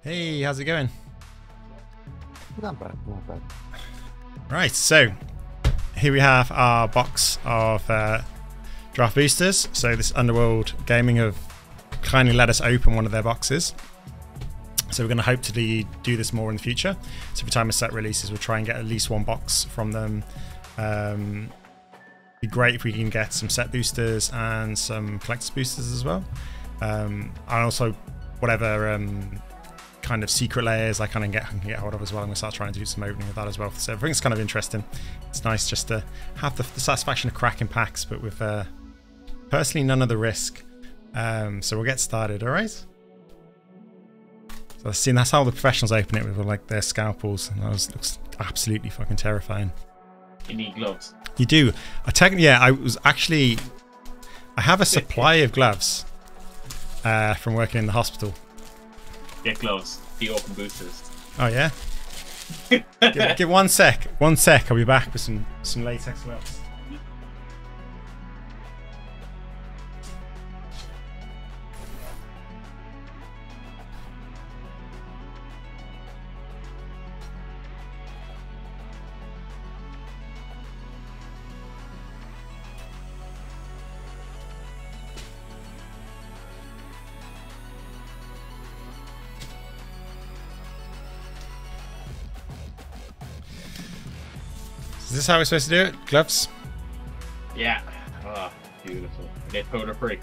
Hey, how's it going? Not bad, not bad. Right, so here we have our box of draft boosters. So this Underworld Gaming have kindly let us open one of their boxes. So we're going to hope to do this more in the future. So every time a set releases, we'll try and get at least one box from them. Be great if we can get some set boosters and some collector's boosters as well. And also whatever kind of secret layers I can get hold of as well. I'm going to start trying to do some opening of that as well. So I think it's kind of interesting. It's nice just to have the satisfaction of cracking packs, but with personally none of the risk. So we'll get started, all right? So that's how the professionals open it with like their scalpels, and that looks absolutely fucking terrifying. You need gloves. You do. I have a supply of gloves from working in the hospital. Get gloves. The open boosters. Oh yeah. give one sec. I'll be back with some latex gloves. Is this how we're supposed to do it? Gloves? Yeah. Oh, beautiful. They're powder free.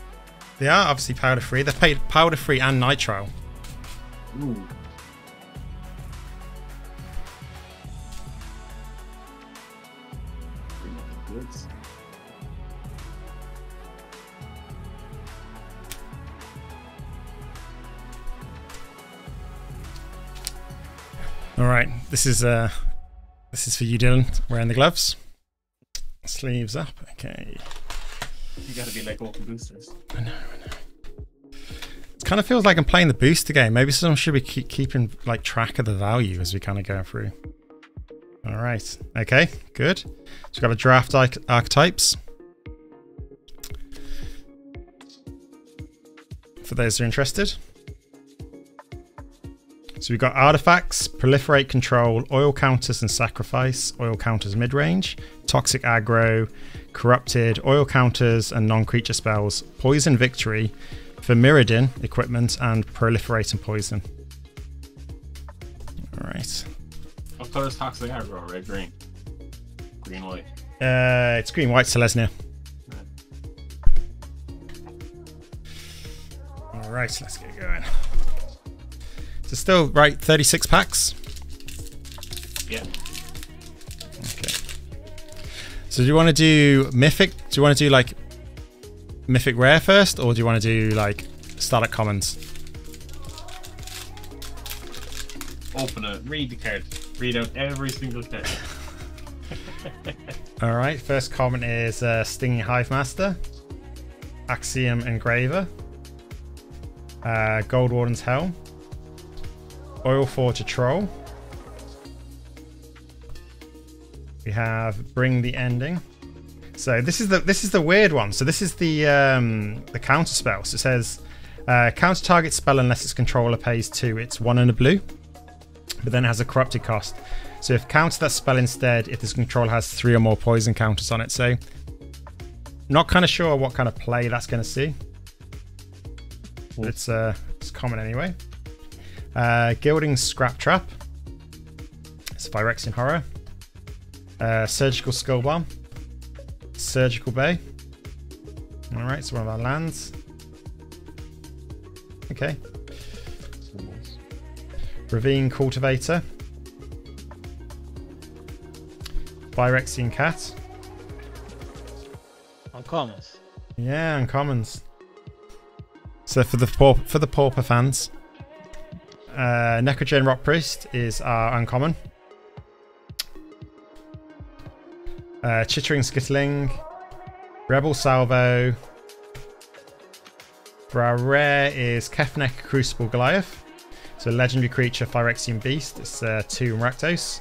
They are obviously powder free. They're powder free and nitrile. Ooh. All right. This is for you, Dylan. Wearing the gloves. Sleeves up. Okay. You gotta be like open boosters. I know. It kind of feels like I'm playing the booster game. Maybe someone should be keeping like track of the value as we kind of go through. All right. Okay. Good. So we've got a draft archetypes. For those who are interested. So we've got artifacts, proliferate, control, oil counters and sacrifice, oil counters mid-range, toxic aggro, corrupted, oil counters and non-creature spells, poison victory, for Mirrodin equipment, and proliferate and poison. All right. What color is toxic aggro? Red, green? Green, white? It's green, white, Selesnya. All right, let's get going. So still, right, 36 packs? Yeah. Okay. So do you want to do Mythic? Do you want to do like Mythic Rare first? Or do you want to do like start at Commons? Open it. Read the card. Read out every single card. Alright, first common is Stinging Hive Master, Axiom Engraver, Gold Warden's Helm, Oil Forger Troll. We have Bring the Ending. So this is the weird one. So this is the counter spell. So it says counter target spell unless its controller pays 2. It's 1 and a blue, but then it has a corrupted cost. So if counter that spell instead, if this controller has 3 or more poison counters on it. So not kind of sure what kind of play that's going to see. But it's common anyway. Gilding Scrap Trap. It's Phyrexian Horror. Surgical Skull Bomb. Surgical Bay. Alright, so one of our lands. Okay. Ravine Cultivator. Phyrexian Cat. Uncommons. Yeah, uncommons. So for the pauper fans. Necrogen Rock Priest is our uncommon. Chittering Skittling, Rebel Salvo. For our rare is Kefnek Crucible Goliath. So legendary creature, Phyrexian Beast. It's 2 Rakdos.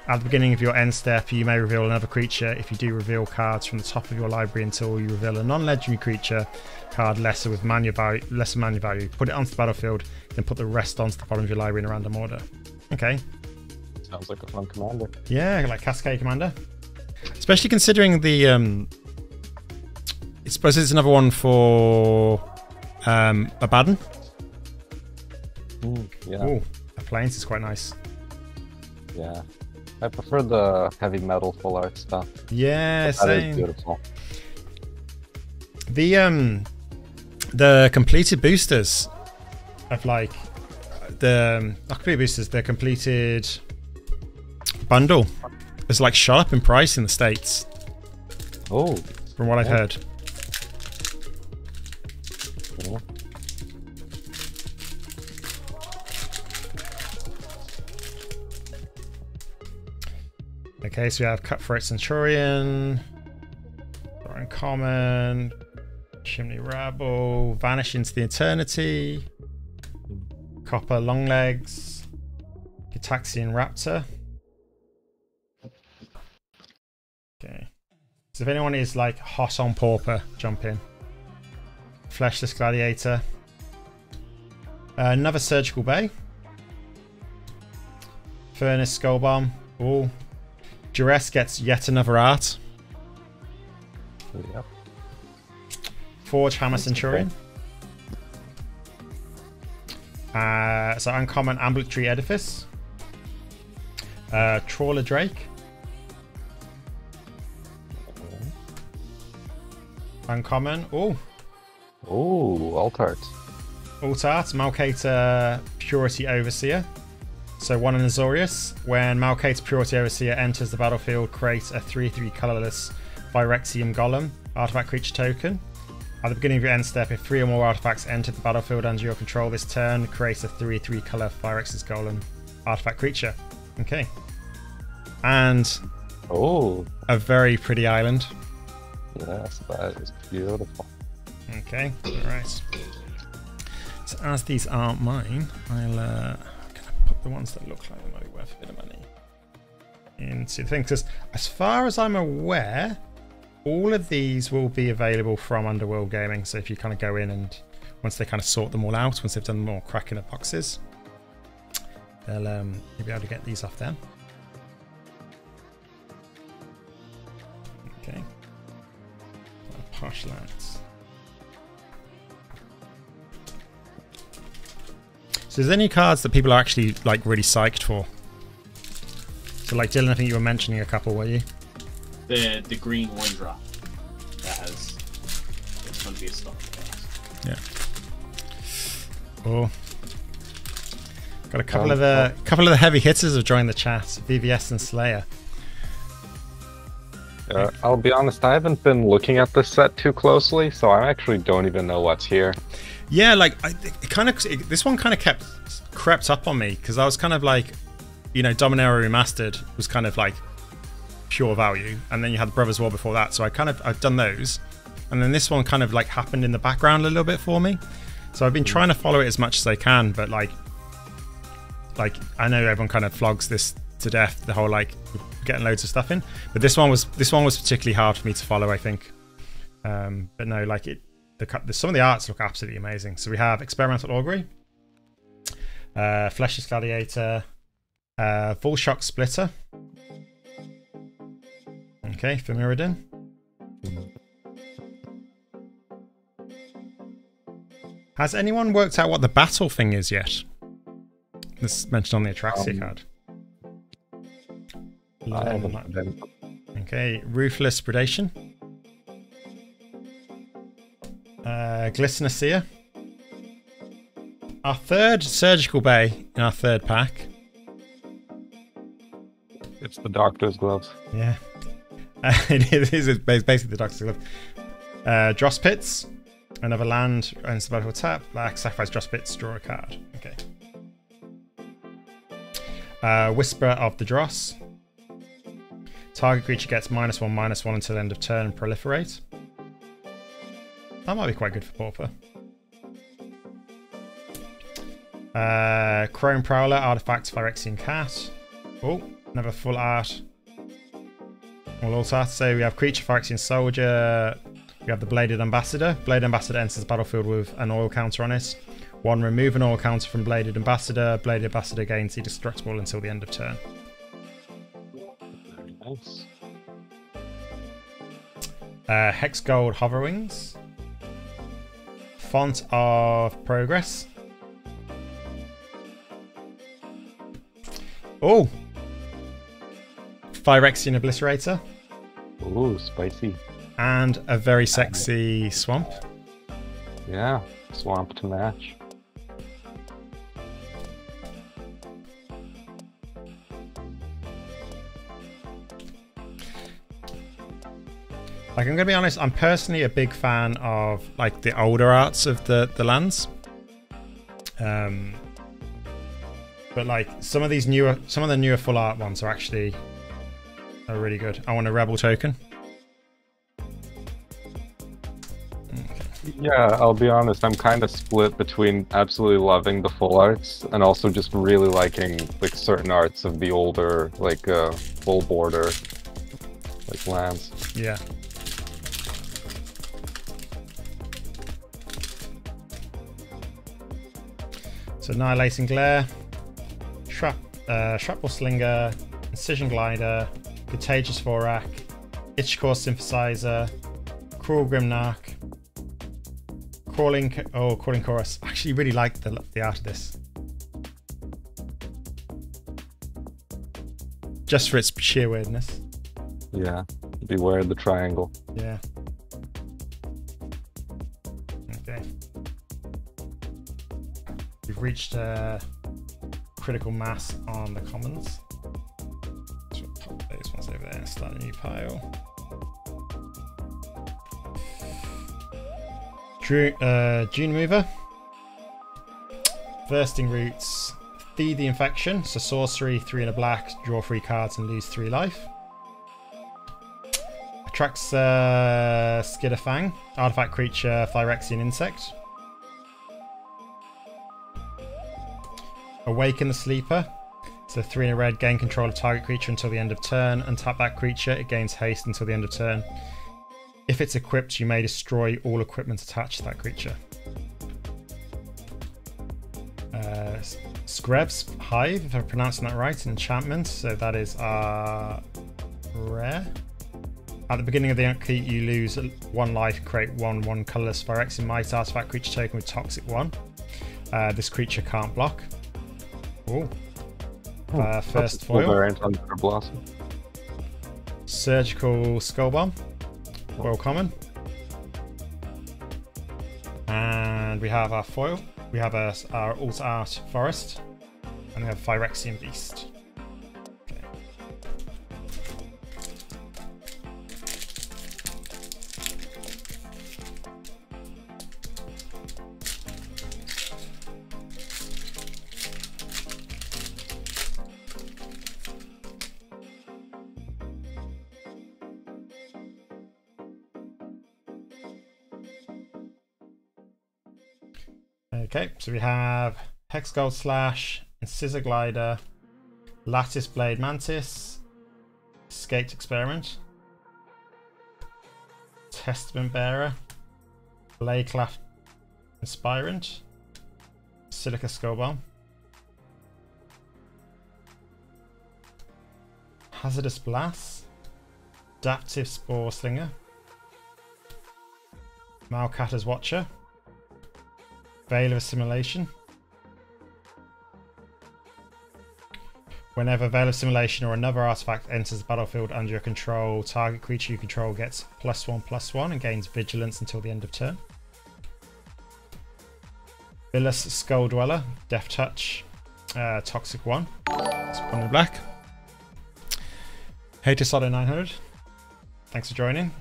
At the beginning of your end step, you may reveal another creature. If you do reveal cards from the top of your library until you reveal a non-legendary creature card lesser mana value, put it onto the battlefield, then put the rest onto the bottom of your library in a random order. Okay. Sounds like a fun commander. Yeah, like Cascade Commander. Especially considering the I suppose it's another one for Abaddon. Yeah. Ooh, the planes is quite nice. Yeah. I prefer the heavy metal full art stuff. Yeah, That same. is beautiful. The completed boosters of like the not completed boosters, the completed bundle is like shot up in price in the States. Oh. From what I've heard. Yeah. Okay, so we have Cutthroat Centurion, Uncommon, Chimney Rabble, Vanish into the Eternity, Copper Longlegs, Gitaxian Raptor. Okay. So if anyone is like hot on Pauper, jump in. Fleshless Gladiator. Another Surgical Bay. Furnace Skullbomb. Ooh. Duress gets yet another art. Yep. Forge Hammer Centurion. So uncommon Ambulatory Edifice. Trawler Drake. Uncommon. Oh. Oh, Alt-Art. Alt-Art. Malkator Purity Overseer. So one in Azorius. When Malkator Purity Overseer enters the battlefield, create a 3/3 colorless Phyrexian Golem artifact creature token. At the beginning of your end step, if 3 or more artifacts enter the battlefield under your control this turn, create a 3/3 color Phyrexian Golem artifact creature. Okay. And a very pretty island. Yes, that is beautiful. Okay, alright. So as these aren't mine, I'll put the ones that look like they might be worth a bit of money into the thing. Because as far as I'm aware, all of these will be available from Underworld Gaming. So if you kind of go in and once they kind of sort them all out, once they've done more cracking the boxes, they'll you'll be able to get these off them. Okay. Posh lads. So is there any cards that people are actually like really psyched for? So like Dylan, I think you were mentioning a couple, were you? The green 1-drop that has, it's going to be a stock. Yeah. Oh. Got a couple of the heavy hitters have joined the chat. VVS and Slayer. I'll be honest, I haven't been looking at this set too closely, so I actually don't even know what's here. Yeah, like this one kind of crept up on me because I was kind of like, you know, Dominaria Remastered was kind of like pure value, and then you had the Brothers War before that, so I've done those, and then this one kind of like happened in the background a little bit for me. So I've been trying to follow it as much as I can, but like I know everyone kind of flogs this to death, the whole like getting loads of stuff in, but this one was particularly hard for me to follow, I think. But no, like some of the arts look absolutely amazing. So we have Experimental Augury, Fleshless Gladiator, Volshock Splitter. Okay, for Mirrodin. Has anyone worked out what the battle thing is yet? This is mentioned on the Atraxia card. I haven't been. Okay, Ruthless Predation. Glistener Seer. Our third Surgical Bay in our third pack. It's the Doctor's Gloves. Yeah. It is basically the Doctor's Glove. Dross Pits. Another land ends the battle tap. Black, sacrifice Dross Pits, draw a card. Okay. Whisper of the Dross. Target creature gets -1/-1 until end of turn and proliferate. That might be quite good for Pauper. Chrome Prowler, Artifact, Phyrexian Cat. Oh, Another full art. All also have to say we have Creature, Phyrexian Soldier. We have the Bladed Ambassador. Bladed Ambassador enters the battlefield with an oil counter on it. 1, remove an oil counter from Bladed Ambassador. Bladed Ambassador gains indestructible until the end of turn. Very nice. Hex Gold Hoverwings. Font of Progress. Oh! Phyrexian Obliterator. Ooh, spicy. And a very sexy Swamp. Yeah, swamp to match. Like, I'm gonna be honest, I'm personally a big fan of like the older arts of the lands. But like some of the newer full art ones are really good. I want a Rebel token. Yeah, I'll be honest, I'm kind of split between absolutely loving the full arts and also just really liking like certain arts of the older, like full border like lands. Yeah. So Annihilating Glare, Shrapnel Slinger, Incision Glider, Contagious Vorak, Itchcore Synthesizer, Cruel Grimnarch, Crawling Chorus. I actually really like the art of this. Just for its sheer weirdness. Yeah, beware the triangle. Yeah. Okay. We've reached critical mass on the commons. So we'll pop those ones over there and start a new pile. Dune Mover. Bursting Roots. Feed the Infection. So sorcery, 3 and a black, draw 3 cards and lose 3 life. Attracts Skitterfang. Artifact creature, Phyrexian Insect. Awaken the Sleeper. So 3 and a red, gain control of target creature until the end of turn. Untap that creature, it gains haste until the end of turn. If it's equipped, you may destroy all equipment attached to that creature. Screb's Hive, if I'm pronouncing that right, enchantment. So that is rare. At the beginning of the upkeep, you lose 1 life, create 1/1 colorless Phyrexian Might artifact creature token with Toxic 1. This creature can't block. Ooh. First foil. Variant on Blossom. Surgical Skullbomb. Foil common. And we have our foil. We have our alt art forest. And we have Phyrexian Beast. Okay. Okay, so we have Hex Gold Slash, Scissor Glider, Lattice Blade Mantis, Escaped Experiment, Testament Bearer, Bladeclaft Inspirant, Silica Skullbomb, Hazardous Blast, Adaptive Spore Slinger, Malcatter's Watcher, Veil of Assimilation. Whenever Veil of Assimilation or another artifact enters the battlefield under your control, target creature you control gets +1/+1 and gains vigilance until the end of turn. Villus Skull Dweller, Death Touch, Toxic 1. It's 1 in black. Hater Sodo 900. Thanks for joining.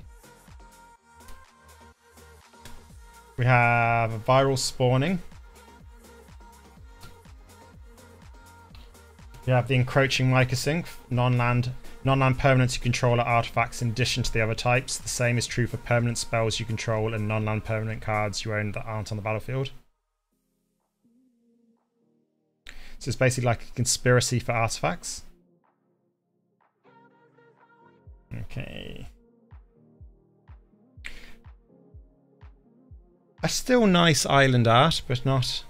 We have Viral Spawning. We have the Encroaching Mycosynth, non-land permanents you control are artifacts in addition to the other types. The same is true for permanent spells you control and non-land permanent cards you own that aren't on the battlefield. So it's basically like a conspiracy for artifacts. Okay. A still nice island art, but not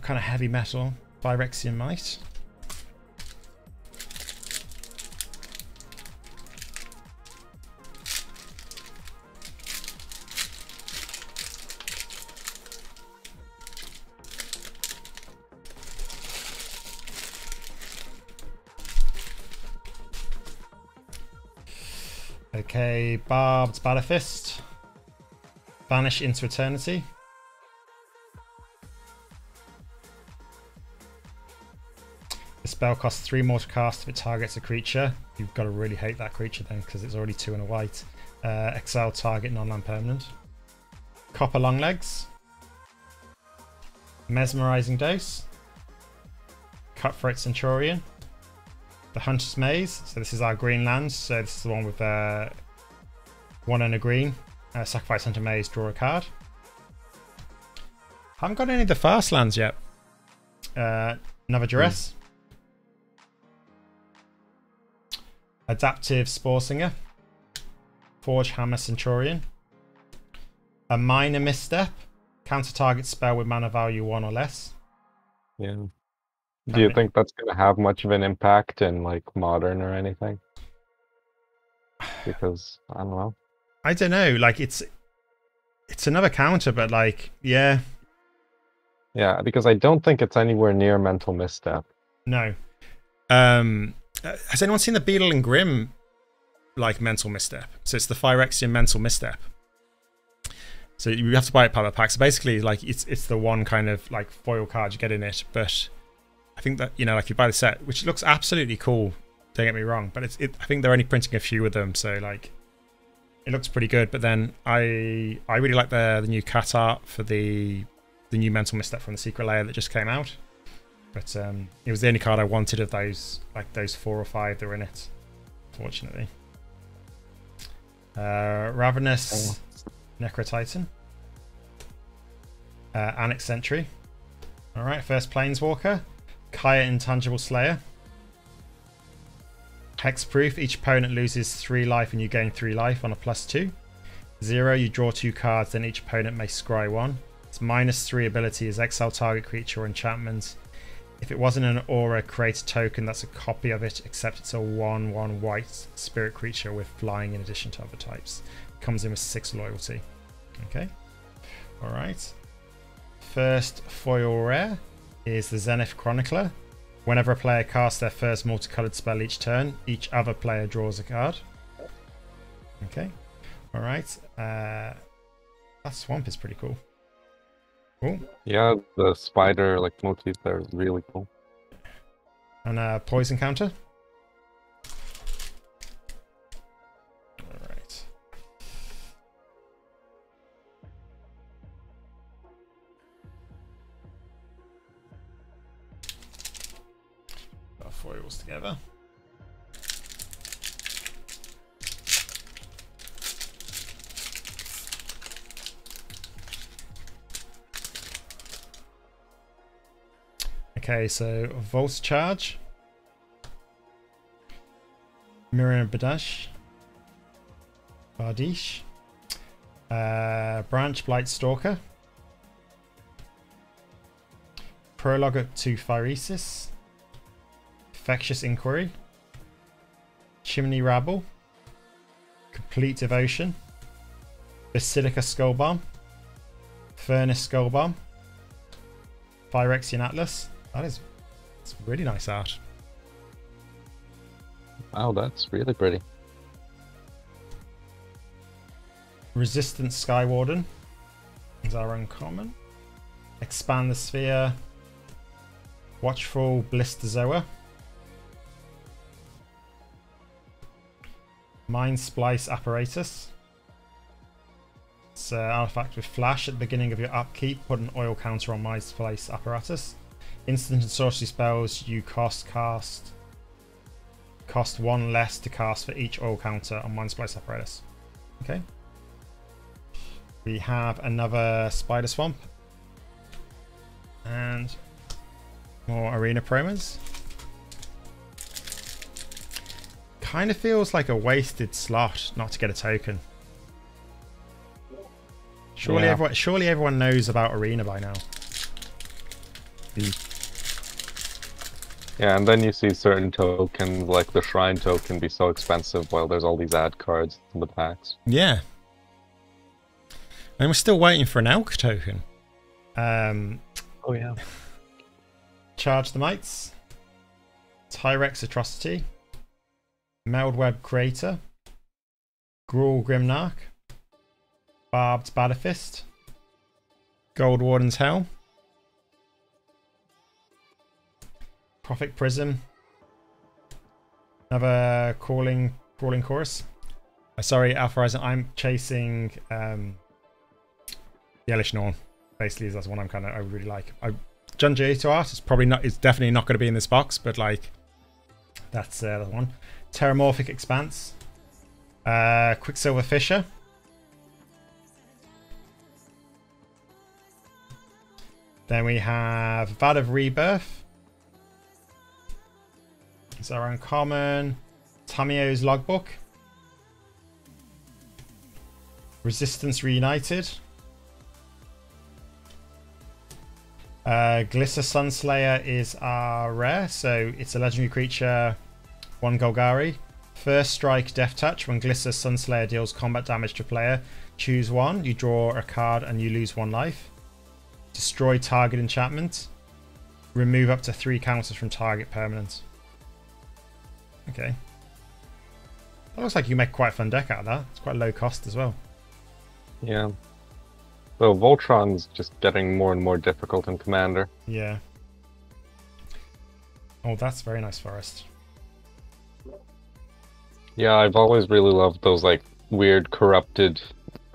kind of heavy metal. Phyrexia Might. Okay, Barbed Battlefist. Vanish into Eternity. The spell costs 3 more to cast if it targets a creature. You've got to really hate that creature then, because it's already 2 and a white. Exile target non-land permanent. Copper Longlegs. Mesmerizing Dose. Cutthroat Centurion. The Hunter's Maze. So this is our green land. So this is the one with 1 and a green. Sacrifice Hunter Maze, draw a card. Haven't got any of the fast lands yet. Another Duress. Adaptive Spore Singer. Forge Hammer Centurion. A Minor Misstep. Counter target spell with mana value 1 or less. Yeah. Do you think that's going to have much of an impact in like Modern or anything? Because I don't know. I don't know. Like it's another counter, but like yeah. Yeah, because I don't think it's anywhere near Mental Misstep. No. Has anyone seen the Beetle and Grim like Mental Misstep? So it's the Phyrexian Mental Misstep. So you have to buy it part of the pack. So basically, like it's the one kind of like foil card you get in it, but I think that, you know, like you buy the set, which looks absolutely cool. Don't get me wrong, but I think they're only printing a few of them, so like it looks pretty good. But then I really like the new cat art for the new Mental Misstep from the Secret Lair that just came out. But it was the only card I wanted of those, like those 4 or 5 that were in it, fortunately. Ravenous Necrotitan. Annex Sentry. Alright, first Planeswalker. Kaya Intangible Slayer. Hexproof. Each opponent loses 3 life and you gain 3 life on a +2. 0, you draw 2 cards, then each opponent may scry 1. Its -3 ability is exile target creature or enchantment. If it wasn't an aura, create a token that's a copy of it, except it's a 1/1 white spirit creature with flying in addition to other types. Comes in with 6 loyalty. Okay. Alright. First foil rare is the Zenith Chronicler. Whenever a player casts their first multicolored spell each turn, each other player draws a card. Okay. Alright. That swamp is pretty cool. Cool. Yeah, the spider like motif there is really cool. And a poison counter. Alright. Our foils together. Okay, so Volt Charge, Miriam Bardish, Branch Blight Stalker, Prologue to Phyresis, Infectious Inquiry, Chimney Rabble, Complete Devotion, Basilica Skullbomb, Furnace Skullbomb, Phyrexian Atlas. It's really nice art. Wow, that's really pretty. Resistant Skywarden is our uncommon. Expand the Sphere. Watchful Blisterzoa. Mind Splice Apparatus. It's an artifact with flash. At the beginning of your upkeep, put an oil counter on Mind Splice Apparatus. Instant and sorcery spells you cost 1 less to cast for each oil counter on Mind Splice Apparatus. Okay. We have another Spider Swamp. And more Arena Promos. kind of feels like a wasted slot not to get a token. Surely, Yeah. surely everyone knows about Arena by now. Yeah, and then you see certain tokens, like the Shrine token, be so expensive while there's all these ad cards in the packs. Yeah. And we're still waiting for an Elk token. Oh yeah. Charge the Mites. Tyrex Atrocity. Meldweb Creator. Gruul Grimnarch. Barbed Batterfist. Gold Warden's Hell. Prophet Prism. Another Crawling Chorus. Sorry, Alpha Horizon, I'm chasing the Elish Norn. Basically, that's one I really like. Junji art is probably not. It's definitely not going to be in this box, but like that's the one. Terramorphic Expanse. Quicksilver Fisher. Then we have Vat of Rebirth. It's our uncommon. Tamio's Logbook. Resistance Reunited. Glissa Sunslayer is our rare, so it's a legendary creature, 1 Golgari. First strike, Death Touch. When Glissa Sunslayer deals combat damage to a player, choose 1, you draw a card and you lose 1 life. Destroy target enchantment. Remove up to 3 counters from target permanent. Okay. That looks like you make quite a fun deck out of that. It's quite low cost as well. Yeah. So Voltron's just getting more and more difficult in Commander. Yeah. Oh, that's very nice forest. Yeah, I've always really loved those like weird corrupted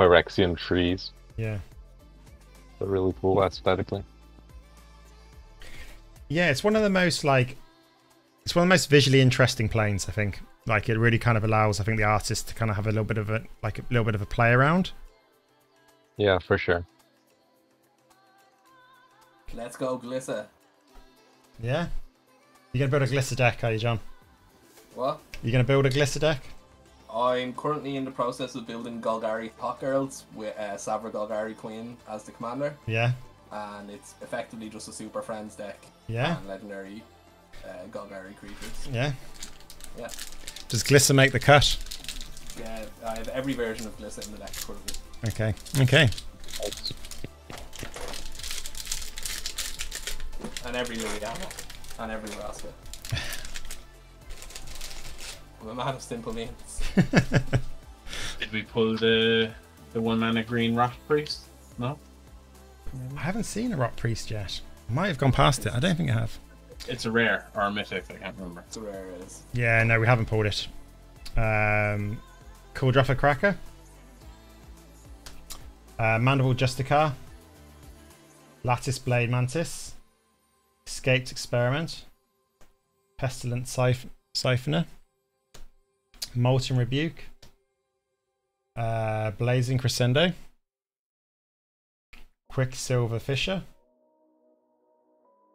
Phyrexian trees. Yeah. They're really cool aesthetically. Yeah, it's one of the most like it's one of the most visually interesting planes, I think. Like it really kind of allows, I think, the artist to kind of have a little bit of a play around. Yeah, for sure. Let's go, Glissa. Yeah. You're gonna build a Glissa deck, are you, John? What? You're gonna build a Glissa deck? I'm currently in the process of building Golgari Hot Girls with Savra Golgari Queen as the commander. Yeah. And it's effectively just a Super Friends deck. Yeah. And legendary Golgari creatures. Yeah. Yeah. Does Glissa make the cut? Yeah, I have every version of Glissa in the deck currently. Okay. Okay. And every Liliana. And every Raska. I'm a man of simple means. Did we pull the 1-mana green Rock Priest? No? I haven't seen a Rock Priest yet. I might have gone past it. I don't think I have. It's a rare or a mythic, I can't remember. It's a rare it is. Yeah, no, we haven't pulled it. Kuldruffer Cracker. Mandible Justicar. Lattice Blade Mantis. Escaped Experiment. Pestilent Siphoner. Molten Rebuke. Blazing Crescendo. Quicksilver Fisher.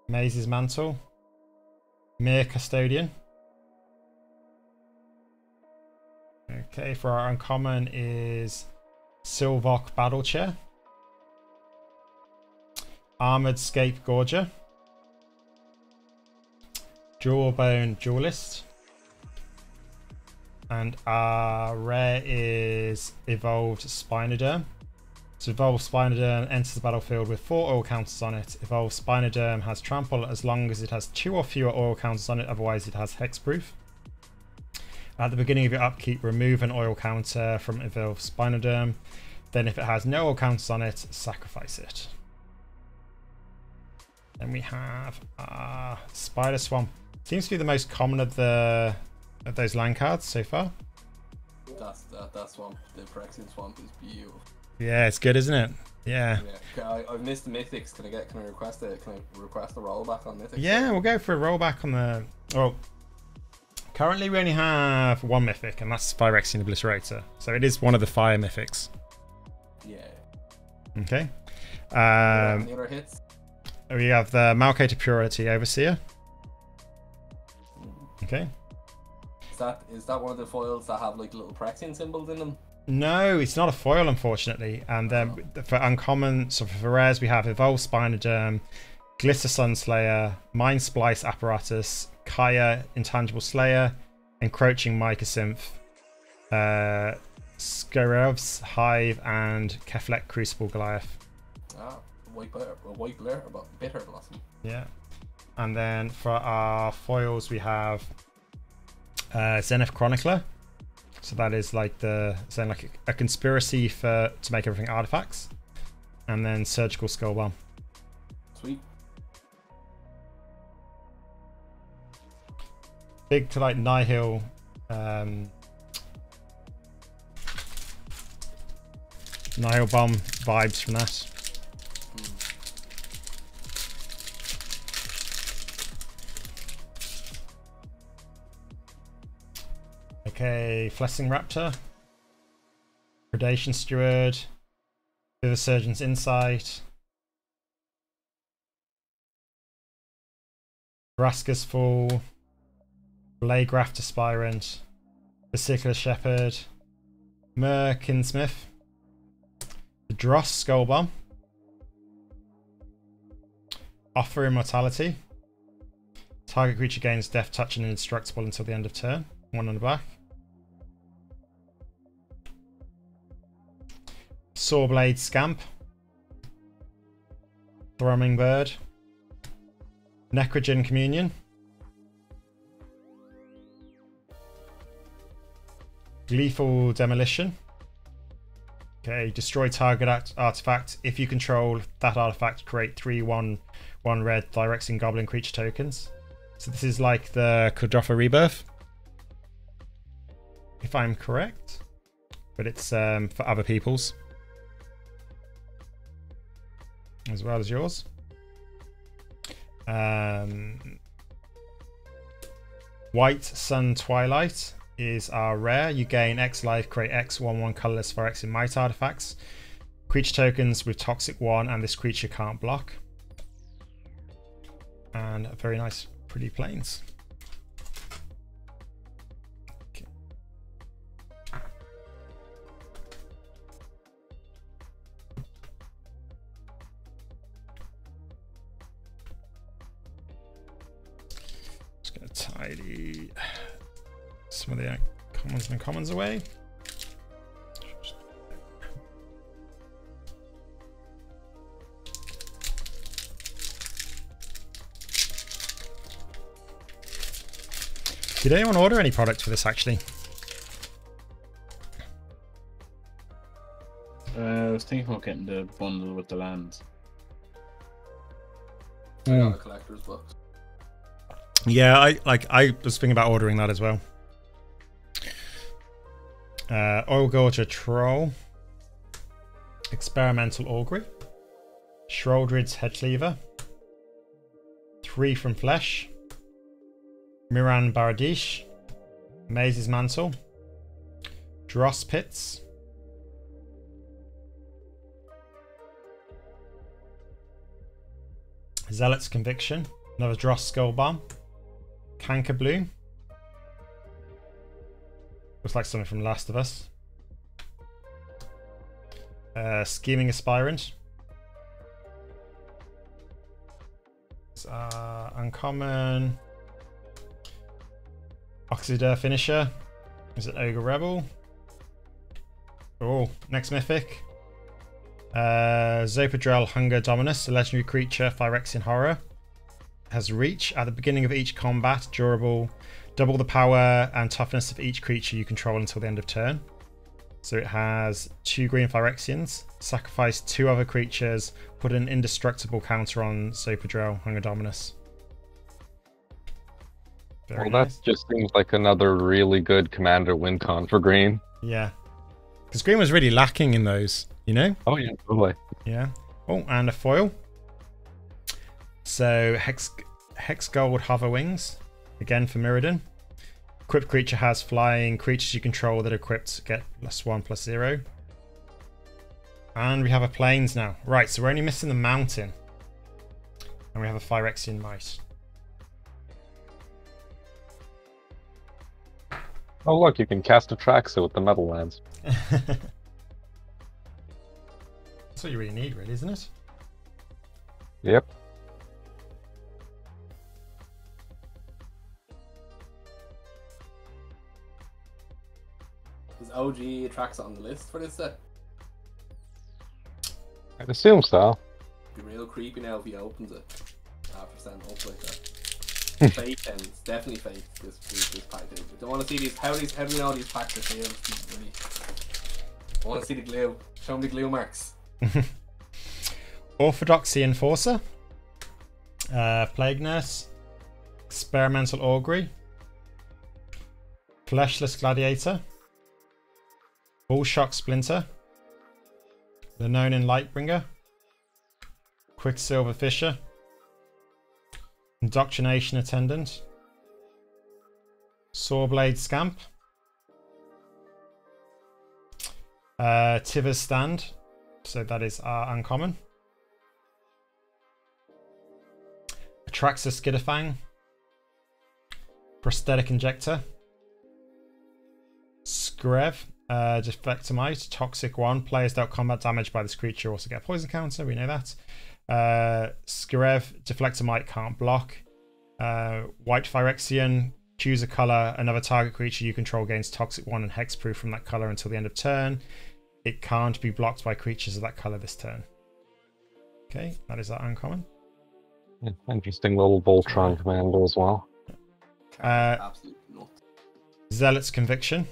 Maze's Mantle. Mere Custodian. Okay, for our uncommon is Silvok Battle Chair. Armored Scape Gorger. Jawbone Duelist. And our rare is Evolved Spinoderm. So Evolved Spinoderm enters the battlefield with 4 oil counters on it. Evolved Spinoderm has Trample as long as it has 2 or fewer oil counters on it, otherwise it has Hexproof. At the beginning of your upkeep, remove an oil counter from Evolved Spinoderm. Then if it has no oil counters on it, sacrifice it. Then we have Spider Swamp. Seems to be the most common of those land cards so far. That swamp, the Phyrexian swamp, is beautiful. Yeah, it's good, isn't it? Yeah. Yeah. I've missed the mythics. Can I request a rollback on mythics? Yeah, we'll go for a rollback on the. Well, currently we only have 1 mythic, and that's Phyrexian Obliterator. So it is one of the fire mythics. Yeah. Okay. Any other hits? We have the Malcator Purity Overseer. Okay. Is that one of the foils that have like little Phyrexian symbols in them? No, it's not a foil, unfortunately. And for uncommon, so for rares, we have Evolved Spinoderm, Glitter Sunslayer, Mind Splice Apparatus, Kaya Intangible Slayer, Encroaching Mycosynth, Skarev's Hive, and Keflek Crucible Goliath. Ah, white bitter blossom. Yeah. And then for our foils, we have Zenith Chronicler. So that is like like a conspiracy to make everything artifacts. And then Surgical Skull Bomb. Sweet. Big to like Nihil. Nihil Bomb vibes from that. Okay, Flessing Raptor, Predation Steward, Vivisurgeon's Insight, Vraska's Fall, Blaygraft Aspirant, Vesicular Shepherd, Merkinsmith, the Dross Skull Bomb, Offer Immortality, target creature gains Death Touch and indestructible until the end of turn, 1 on the back. Sawblade Scamp, Thrumming Bird, Necrogen Communion, Lethal Demolition. Okay, destroy target artifact. If you control that artifact, create 3/1/1 red Phyrexian Goblin creature tokens. So this is like the Kodrofa Rebirth, if I'm correct, but it's for other people's as well as yours. White Sun Twilight is our rare. You gain X life, create X 1/1 colorless Phyrexian Might artifacts. Creature tokens with Toxic 1, and this creature can't block. And a very nice, pretty plains. Okay. Just gonna tidy some of the commons and uncommons away. Did anyone order any product for this actually? I was thinking about getting the bundle with the lands. I got a collector's box. Yeah, I was thinking about ordering that as well. Oil Gorger Troll, Experimental Augury, Shroldrid's Head Cleaver, 3 from Flesh, Miran Baradish, Maze's Mantle, Dross Pits, Zealot's Conviction, another Dross Skull Bomb, Canker Bloom. Looks like something from Last of Us. Scheming Aspirant. It's, uncommon. Oxidur Finisher. Is it Ogre Rebel? Oh, next mythic. Zopadrel Hunger Dominus, a legendary creature, Phyrexian Horror. Has reach. At the beginning of each combat, durable. Double the power and toughness of each creature you control until the end of turn. So it has 2 green Phyrexians. Sacrifice 2 other creatures. Put an indestructible counter on Zopadrel Hunger Dominus. Very Well, nice. that just seems like another really good commander win con for green. Yeah. Because green was really lacking in those, you know? Oh yeah, totally. Yeah. Oh, and a foil. So Hex Gold Hover Wings. Again for Mirrodin. Equipped creature has flying. Creatures you control that are equipped get +1/+0. And we have a plains now. Right, so we're only missing the mountain. And we have a Phyrexian Might. Oh look, you can cast Phyrexia with the metal lands. That's what you really need, really, isn't it? Yep. Is OG Phyrexia on the list for this set? I'd assume so. Be real creepy now if he opens it after setting up like that. Fake then, it's definitely fake. This pack. I want to see these. How do we know these packs are sealed? Really. I want to see the glue. Show me the glue marks. Orthodoxy Enforcer, Plague Nurse, Experimental Augury, Fleshless Gladiator, Bullshock Splinter, Lenonin Lightbringer, Quicksilver Fisher, Indoctrination Attendant, Sawblade Scamp, Tiver's Stand, so that is our uncommon, Atraxa Skitterfang, Prosthetic Injector, Skrev, Deflectomite, Toxic 1. Players dealt combat damage by this creature also get a poison counter, we know that. Skrev, Deflectomite can't block. White Phyrexian, choose a colour. Another target creature you control gains Toxic 1 and Hexproof from that colour until the end of turn. It can't be blocked by creatures of that colour this turn. Okay, that is our uncommon. Interesting little Voltron commander as well. Absolutely not. Zealot's Conviction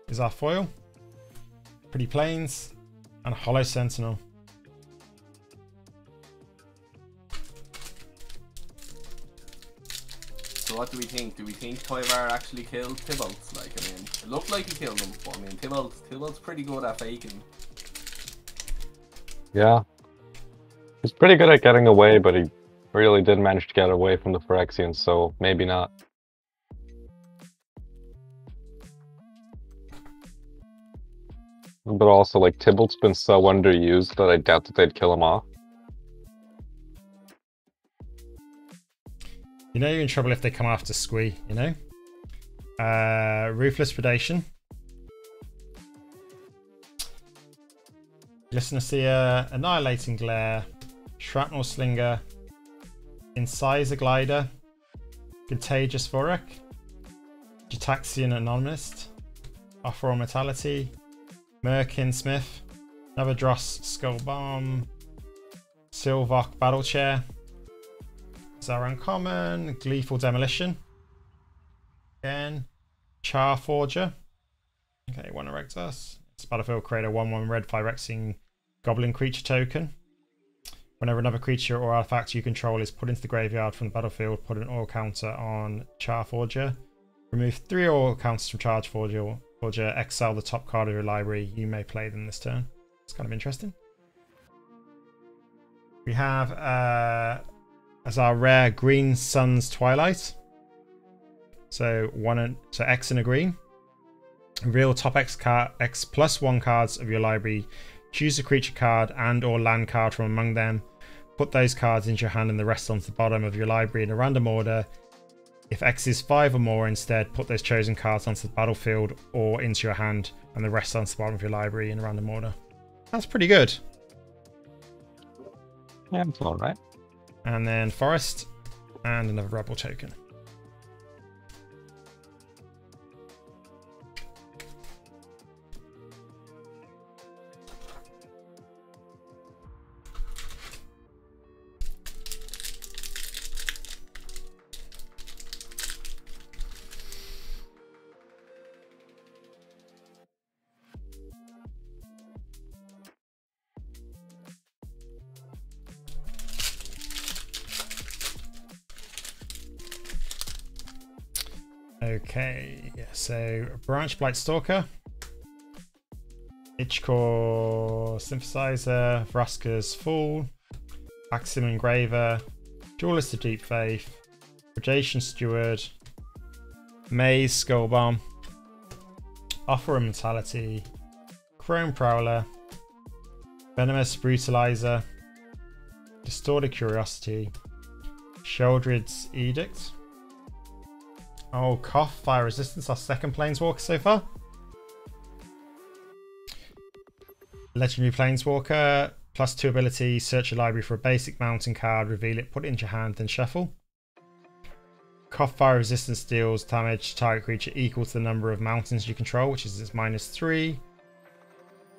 is our foil. Pretty Plains and a Hollow Sentinel. So what do we think? Do we think Toivar actually killed Tybalt? Like, I mean, it looked like he killed him, but I mean, Tybalt's pretty good at faking. Yeah. He's pretty good at getting away, but he really did manage to get away from the Phyrexians, so maybe not. But also, like, Tybalt's been so underused that I doubt that they'd kill him off. You know you're in trouble if they come after Squee, you know? Ruthless Predation. Listener Seer, Annihilating Glare, Shrapnel Slinger, Incisor Glider, Contagious Vorek, Gitaxian Anonymist, Offer on Metality, Merkin Smith, another Dross Skull Bomb, Silvok Battle Chair, Zaran Common, Gleeful Demolition, again, Charforger, okay, one Erectus. This battlefield create a 1/1 red Phyrexian Goblin creature token. Whenever another creature or artifact you control is put into the graveyard from the battlefield, put an oil counter on Charforger. Remove 3 oil counters from Charforger. Exile the top card of your library. You may play them this turn. It's kind of interesting. We have as our rare Green Sun's Twilight. So X and a green. Reveal top X plus 1 cards of your library. Choose a creature card and or land card from among them. Put those cards into your hand and the rest onto the bottom of your library in a random order. If X is 5 or more, instead put those chosen cards onto the battlefield or into your hand and the rest onto the bottom of your library in a random order. That's pretty good. Yeah, it's alright. And then Forest and another Rebel token. Okay, so Branch Blight Stalker, Itchcore Synthesizer, Vraska's Fool, Axim Engraver, Duelist of Deep Faith, Predation Steward, Maze Skullbomb, Offer of Mentality, Chrome Prowler, Venomous Brutalizer, Distorted Curiosity, Sheldred's Edict, Oh, Cough, Fire Resistance, our second Planeswalker so far. Legendary Planeswalker, +2 ability, search your library for a basic mountain card, reveal it, put it into your hand, then shuffle. Cough, Fire Resistance deals damage to target creature equal to the number of mountains you control, which is -3.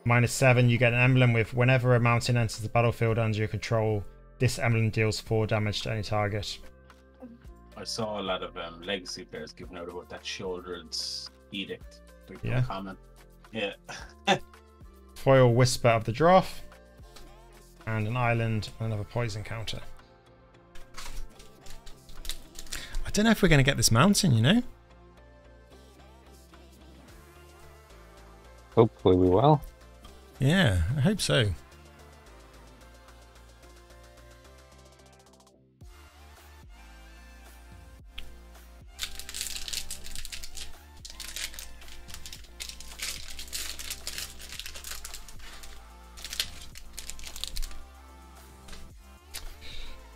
-7, you get an emblem with whenever a mountain enters the battlefield under your control, this emblem deals 4 damage to any target. I saw a lot of legacy players giving out about that Shouldered's Edict. Yeah. Comment. Yeah. Foil Whisper of the Drought, and an island and another poison counter. I don't know if we're going to get this mountain, you know? Hopefully we will. Yeah, I hope so.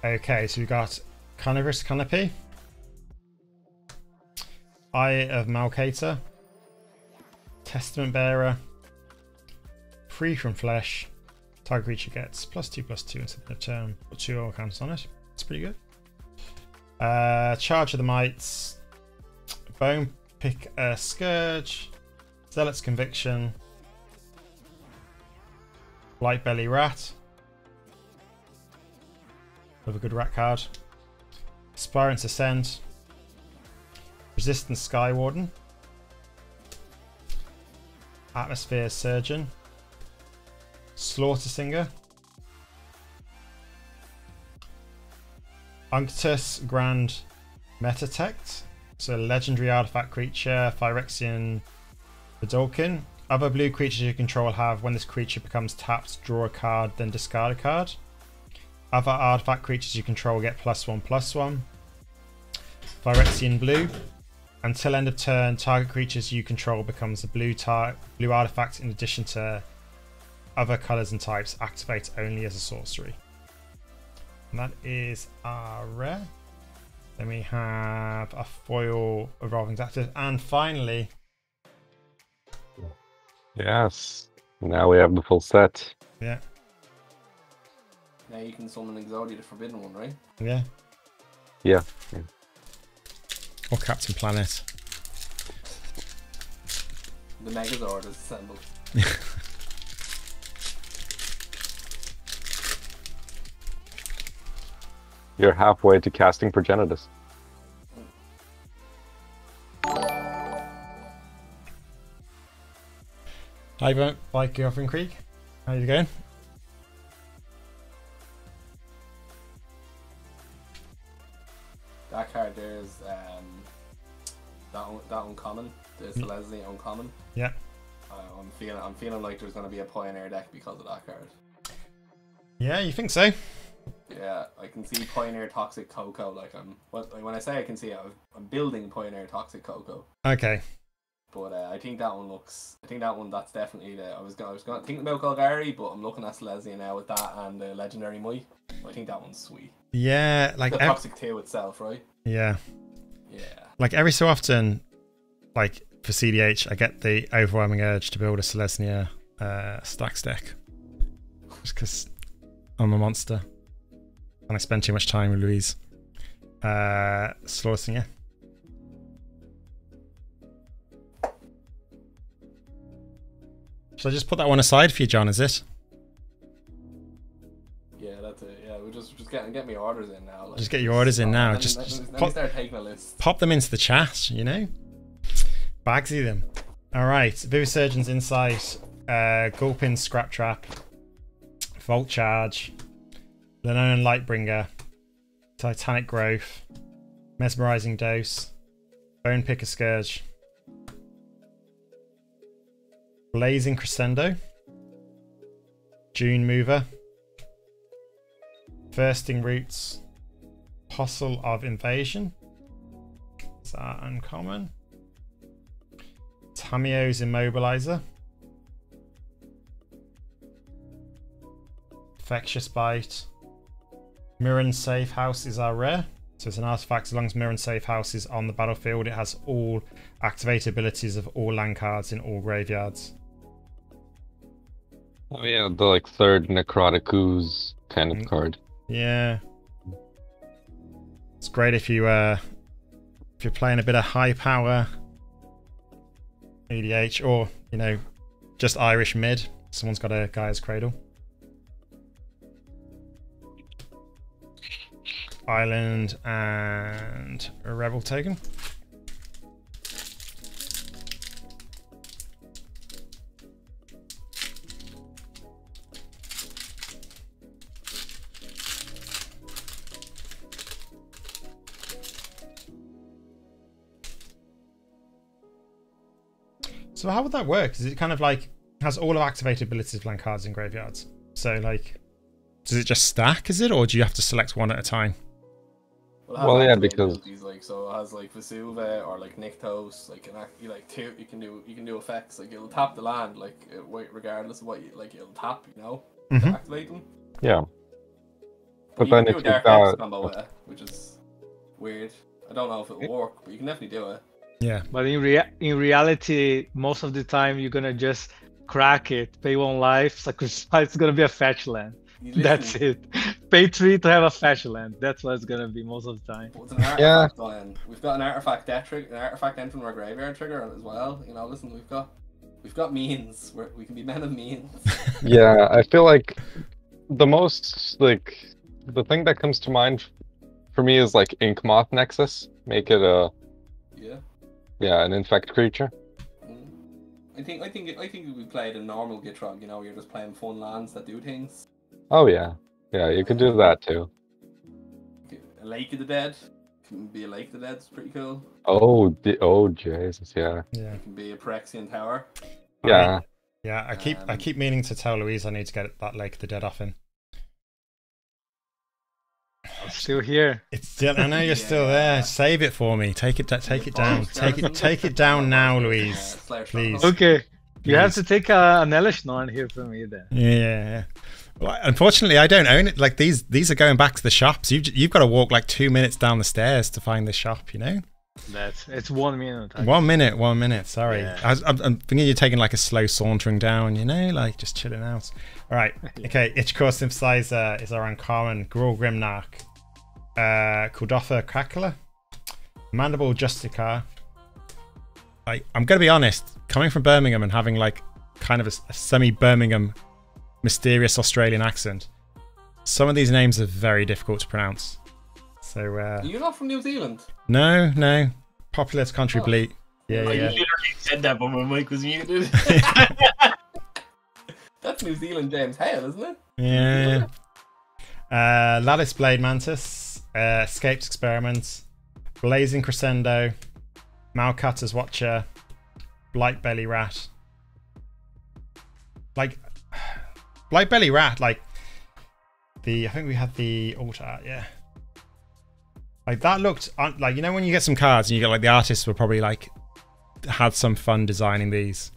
Okay, so we've got Carnivorous Canopy, Eye of Malkator, Testament Bearer, Free from Flesh. Target creature gets +2/+2 instead of the turn. Put 2 all counters on it. It's pretty good. Charge of the Mites, Bone Pick Scourge, Zealot's Conviction, Light Belly Rat. Have a good rat card. Aspirant's Ascent, Resistance Sky Warden, Atmosphere Surgeon, Slaughter Singer, Unctus Grand Metatect, so legendary artifact creature, Phyrexian Vidalkin. Other blue creatures you control have, when this creature becomes tapped, draw a card, then discard a card. Other artifact creatures you control get +1/+1. Phyrexian Blue. Until end of turn, target creatures you control becomes a blue artifact in addition to other colours and types. Activate only as a sorcery. And that is our rare. Then we have a foil Evolving Active. And finally... Yes. Now we have the full set. Yeah. Now you can summon Exodia, the Forbidden One, right? Yeah. Yeah. Or Captain Planet. The Megazord is assembled. You're halfway to casting Progenitus. Hi, Bone. Like Girlfriend Creek. How you going? That card there's that uncommon, the Celestia uncommon. Yeah. I'm feeling like there's gonna be a Pioneer deck because of that card. Yeah, you think so? Yeah, I can see Pioneer Toxic Cocoa. When I say I can see it, I'm building Pioneer Toxic Cocoa. Okay. But I think that one looks. I think that one. That's definitely the. I was going thinking about Golgari, but I'm looking at Celestia now with that and the Legendary Mui. I think that one's sweet. Yeah, like the Toxic 2 itself, right? Yeah. Yeah. Like every so often, like for CDH, I get the overwhelming urge to build a Celestia stacks deck. Just because I'm a monster. And I spend too much time with Louise. Slaughter. Should I just put that one aside for you, John, is it? Yeah, that's it. Yeah, we're just get me orders in now. Like, just get your orders in now. Let me start taking a list. Pop them into the chat, you know? Bagsy them. Alright, Vivisurgeon's Insight, Gulpin Scrap Trap, Volt Charge, Linoleum Lightbringer, Titanic Growth, Mesmerizing Dose, Bone Picker Scourge, Blazing Crescendo, June Mover, Bursting Roots, Apostle of Invasion, is that uncommon? Tamiyo's Immobilizer, Infectious Bite, Mirren's Safe House is our rare, So it's an artifact. As long as mirror and safe house is on the battlefield, it has all activated abilities of all land cards in all graveyards. Oh yeah, the like third necrotic ooze kind of card. Yeah. It's great if you're playing a bit of high power EDH, or you know, just Irish mid. Someone's got a Gaia's Cradle. Island and a Rebel Token. So how would that work? Is it kind of like has all of activated abilities of land cards in graveyards? So like, does it just stack? Is it, or do you have to select one at a time? Well, yeah, because like, so it has like Vesuva or like Nykthos, like you can do effects, like it'll tap the land, like regardless of what you like, it'll tap, you know, to activate them. Yeah. But then you if can do a you've Dark X got combo with it, which is weird. I don't know if it'll work, but you can definitely do it. Yeah. But in reality, most of the time you're gonna just crack it, pay 1 life, sacrifice. It's gonna be a fetch land. That's it. Pay 3 to have a fetch land. That's what it's gonna be most of the time. Well, it's an artifact, Brian. We've got an artifact death trigger, an artifact entering our graveyard trigger as well. You know, listen, we've got means. We can be men of means. yeah, I feel like the most like the thing that comes to mind for me is like Ink Moth Nexus. Make it a an infect creature. I think if we played a normal Gitrog, you know, you're just playing fun lands that do things. Oh yeah, you could do that too. A Lake of the Dead can be a Lake of the Dead. It's pretty cool. Oh Jesus, yeah. It can be a Phyrexian Tower. Yeah. Yeah, I keep meaning to tell Louise I need to get that Lake of the Dead off him. I'm still here. It's still. I know you're still there. Save it for me. Take it down. Take it down now, Louise. Please. Okay. You have to take an Elishnorn here from me then. Yeah. Well, unfortunately, I don't own it. Like these are going back to the shops. You've got to walk like 2 minutes down the stairs to find the shop. You know. It's 1 minute. Actually. 1 minute. Sorry, yeah. I'm thinking you're taking like a slow sauntering down. You know, like just chilling out. All right. Okay. Ichor Synthesizer is our uncommon. Gruul Grimnarch. Kuldotha Crackler. Mandible Justicar. I'm gonna be honest. Coming from Birmingham and having like kind of a semi-Birmingham mysterious Australian accent, some of these names are very difficult to pronounce. So you're not from New Zealand? No. Populous country bleat. Yeah. You literally said that, but my mic was muted. That's New Zealand James Hale, isn't it? Yeah. Lattice Blade Mantis, Escaped Experiments, Blazing Crescendo, Malcatter's Watcher, Blight Belly Rat. Like Blight Belly Rat, like I think we had the alt art, yeah. Like that looked like, you know, when you get some cards and you get like the artists were probably like had some fun designing these.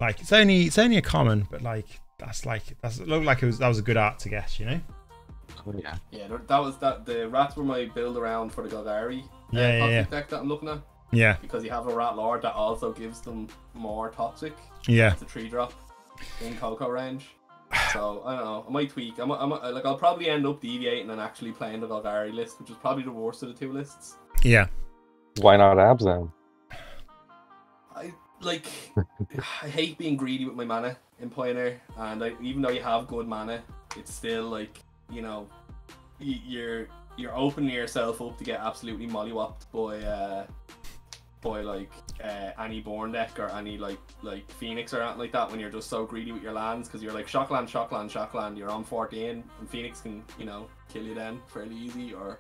Like it's only a common, but like it looked like that was a good art to get, you know. Oh yeah. Yeah, the rats were my build around for the Golgari deck that I'm looking at. Yeah. Because you have a rat lord that also gives them more toxic. Yeah. It's a 3-drop in Coco range. So I don't know. I might tweak. I'll probably end up deviating and actually playing the Golgari list, which is probably the worst of the 2 lists. Yeah. Why not Abzan? I hate being greedy with my mana in Pioneer, and even though you have good mana, it's still like, you know, you're opening yourself up to get absolutely mollywopped by like any Born deck or any like Phoenix or anything like that, when you're just so greedy with your lands, because you're like shockland, you're on 14 and Phoenix can, you know, kill you then fairly easy, or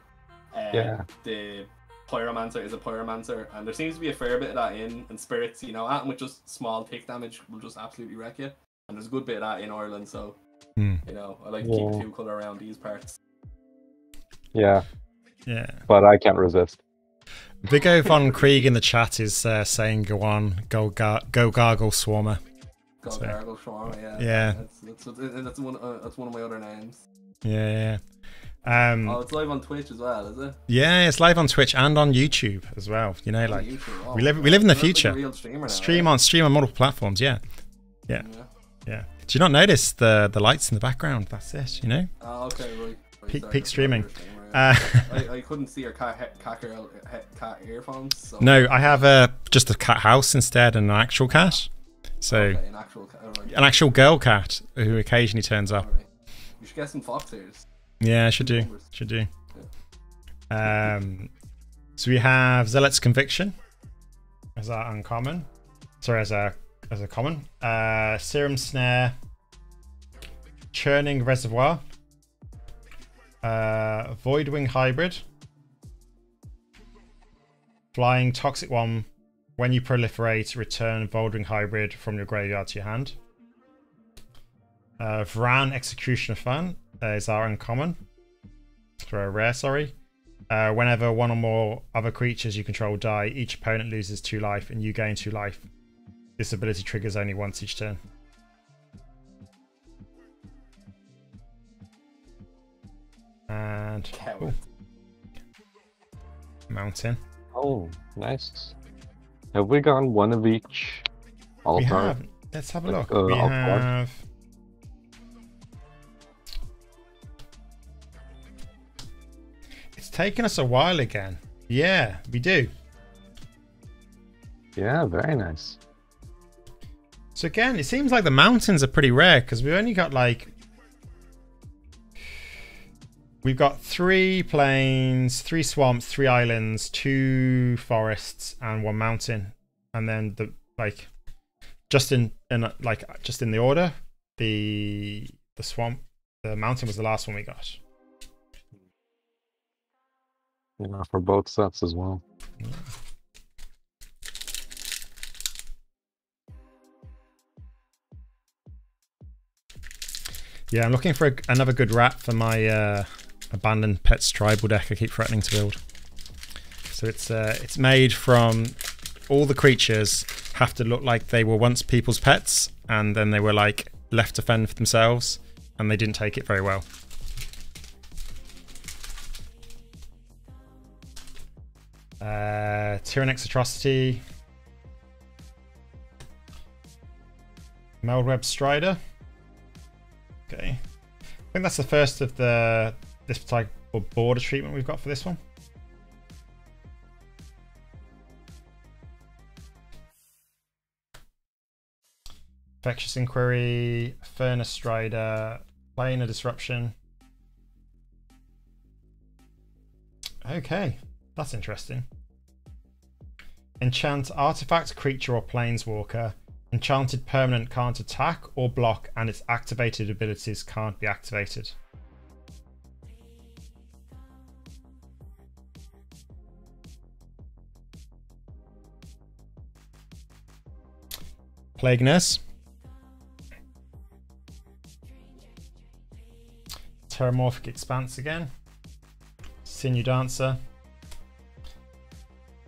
the Pyromancer is a Pyromancer, and there seems to be a fair bit of that in Spirits, you know, and with just small tick damage will just absolutely wreck you, and there's a good bit of that in Ireland, so you know, I like to keep 2 colour around these parts. Yeah, but I can't resist. Vigo von Krieg in the chat is saying, go on, go Gargle Swarmer. Gargle Swarmer, yeah. That's one of my other names. Yeah. Oh, it's live on Twitch as well, is it? Yeah, it's live on Twitch and on YouTube as well. You know, like YouTube. Oh, we live in the you're future. Like a real streamer now, Stream right? on multiple platforms. Yeah. Yeah. Do you not notice the lights in the background? That's it. You know. Oh, okay, right. Peak streaming. I couldn't see your cat earphones. So. No, I have just a cat house instead and an actual cat. So okay, an actual girl cat who occasionally turns up. Right. You should get some fox ears. Yeah, I should do. Yeah. So we have Zealot's Conviction as our uncommon. Sorry, as a common. Serum Snare. Churning Reservoir. Voidwing Hybrid. Flying Toxic One. When you proliferate, return Voidwing Hybrid from your graveyard to your hand. Vran Executioner Fan is our uncommon. For a rare, sorry. Whenever one or more other creatures you control die, each opponent loses 2 life and you gain 2 life. This ability triggers only once each turn. And Mountain. Oh, nice. Have we gone one of each? We have. Let's have a look. We have. It's taken us a while again. Yeah, we do. Yeah, very nice. So again, it seems like the mountains are pretty rare because we've only got like. We've got 3 plains, 3 swamps, 3 islands, 2 forests, and 1 mountain. And then just in the order, the mountain was the last one we got. Yeah, for both sets as well. Yeah, I'm looking for another good rat for my Abandoned Pets tribal deck I keep threatening to build. So it's made from all the creatures have to look like they were once people's pets and then they were like left to fend for themselves and they didn't take it very well. Tyrannex Atrocity. Meldweb Strider. Okay. I think that's the first of this type of border treatment we've got for this one. Infectious Inquiry, Furnace Strider, Planar Disruption. Okay, that's interesting. Enchant artifact, creature, or planeswalker. Enchanted permanent can't attack or block, and its activated abilities can't be activated. Plague Nurse. Terramorphic Expanse again. Sinew Dancer.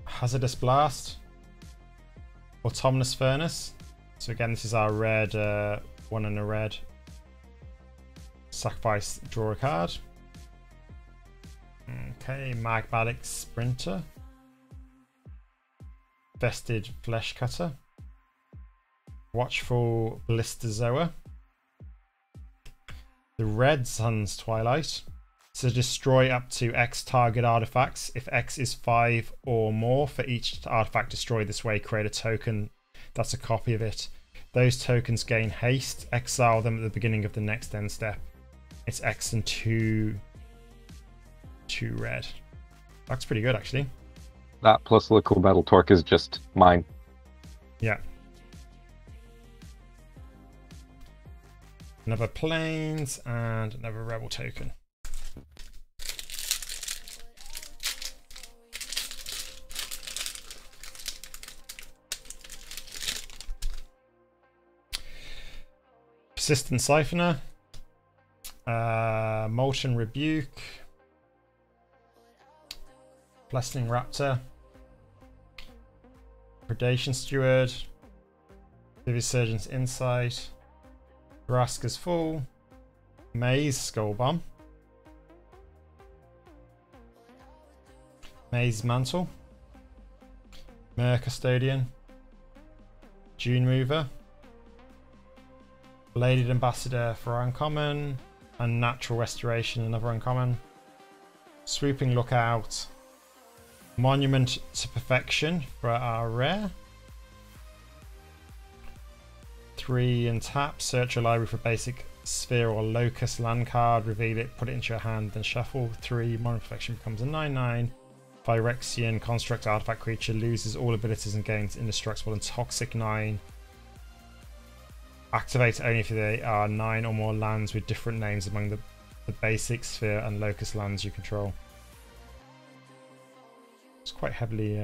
Hazardous Blast. Autumnus Furnace. So again, this is our red, 1 and a red. Sacrifice, draw a card. Okay, Magmatic Sprinter. Vested Flesh Cutter. Watchful Blisterzoa. The Red Sun's Twilight. So destroy up to X target artifacts. If X is 5 or more, for each artifact destroyed this way, create a token that's a copy of it. Those tokens gain haste. Exile them at the beginning of the next end step. It's X and 2 red. That's pretty good, actually. That plus Liquid Metal Torque is just mine. Yeah. Another Plains and another Rebel token. Persistent Siphoner. Molten Rebuke. Blessing Raptor. Predation Steward. Vivid Surgeon's Insight. Vraska's Fall. Maze Skull Bomb. Maze Mantle, Mer Custodian, Dune Mover, Bladed Ambassador for uncommon, and Natural Restoration, another uncommon. Swooping Lookout, Monument to Perfection for our rare. 3 and tap, search your library for basic sphere or locust land card, reveal it, put it into your hand, then shuffle. 3, Monument to Perfection becomes a 9/9. Phyrexian construct artifact creature, loses all abilities and gains indestructible and toxic 9. Activate only if they are 9 or more lands with different names among the basic sphere and locust lands you control. It's quite heavily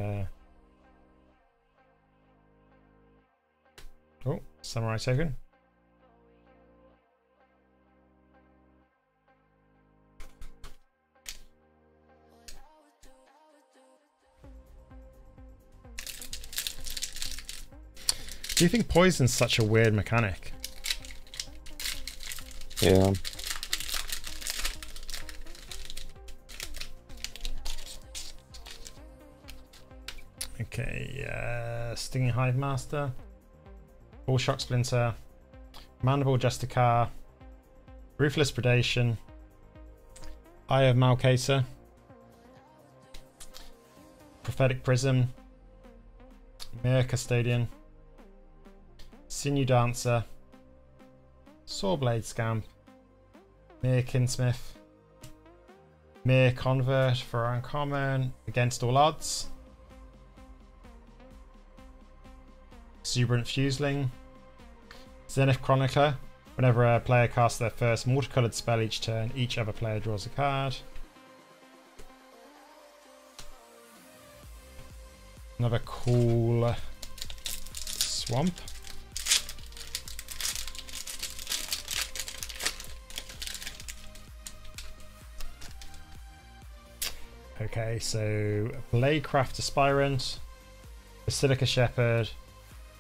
oh, Samurai token. Do you think poison's such a weird mechanic? Yeah. Okay, Stinging Hive Master, Bull Shock Splinter, Mandible Justicar, Ruthless Predation, Eye of Malcator, Prophetic Prism, Mere Custodian, Sinew Dancer, Sawblade Scamp, Mere Kinsmith, Mere Convert for uncommon, Against All Odds, Exuberant Fuseling, Zenith Chronicler. Whenever a player casts their first multicolored spell each turn, each other player draws a card. Another cool Swamp. Okay, so Bladecraft Aspirant, Basilica Shepherd,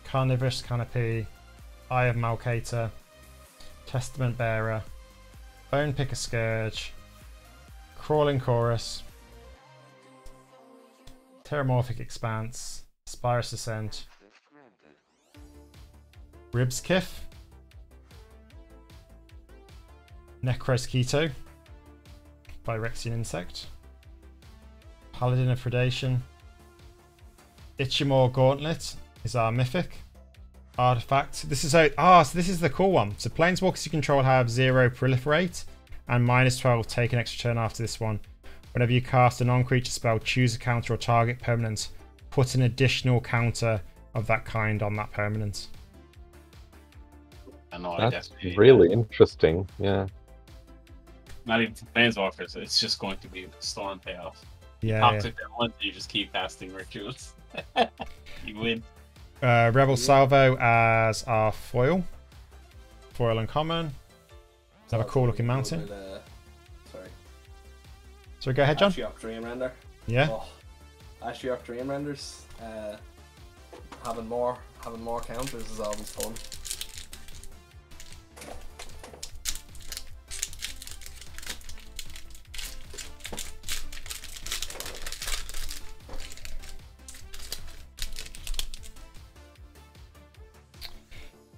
Carnivorous Canopy, Eye of Malcator, Testament Bearer, Bone Picker Scourge, Crawling Chorus, Terramorphic Expanse, Spirus Ascent, Ribs Kith, Necros Keto, Phyrexian Insect, Paladin of Predation, Itchamore Gauntlet is our mythic artifact. This is so this is the cool one. So planeswalkers you control have 0 proliferate and -12 take an extra turn after this one. Whenever you cast a non-creature spell, choose a counter or target permanent. Put an additional counter of that kind on that permanent. I know, That's really interesting. Yeah. Not even for planeswalkers, it's just going to be Storm Payoff. Yeah. Toxic that once you just keep casting rituals. You win. Rebel Salvo as our foil. Foil uncommon. Have a cool looking mountain. Sorry, go ahead, John. Ashiok Dream Render. Yeah. Oh, Ashiok Dream Renders. Having more counters is always fun.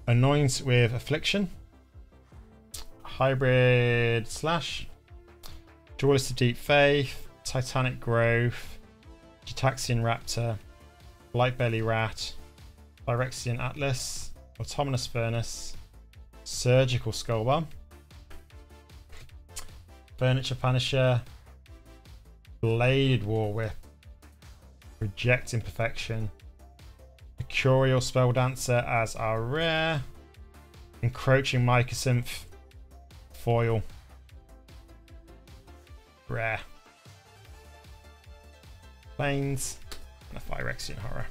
Anoint with Affliction, Hybrid Slash, Duelist of Deep Faith, Titanic Growth, Gitaxian Raptor, Lightbelly Rat, Phyrexian Atlas, Autonomous Furnace, Surgical Skullbomb, Furniture Punisher, Bladed War Whip, Reject Imperfection, Mercurial Spell Dancer as our rare, Encroaching Mycosynth, foil, rare, Plains, and a Phyrexian Horror.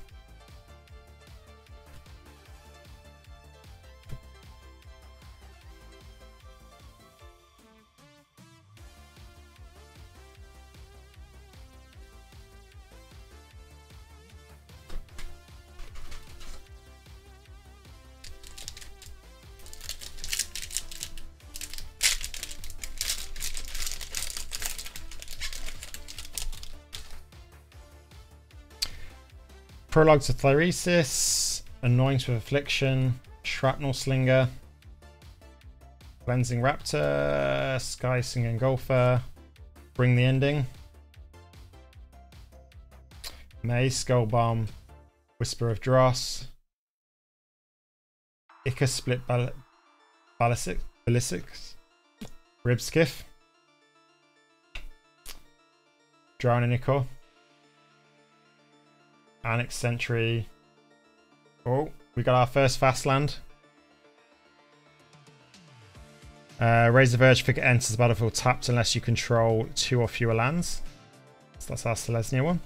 Prologue to Phyrexia, Anoint with Affliction, Shrapnel Slinger, Cleansing Raptor, Sky Singing Golfer, Bring the Ending, Maze, Skull Bomb, Whisper of Dross, Ica Split Ballistics, Rib Skiff, Drowning Ichor, Annex Sentry. Oh, we got our first fast land. Raise the Verge figure enters the battlefield tapped unless you control 2 or fewer lands. So that's our Selesnya one.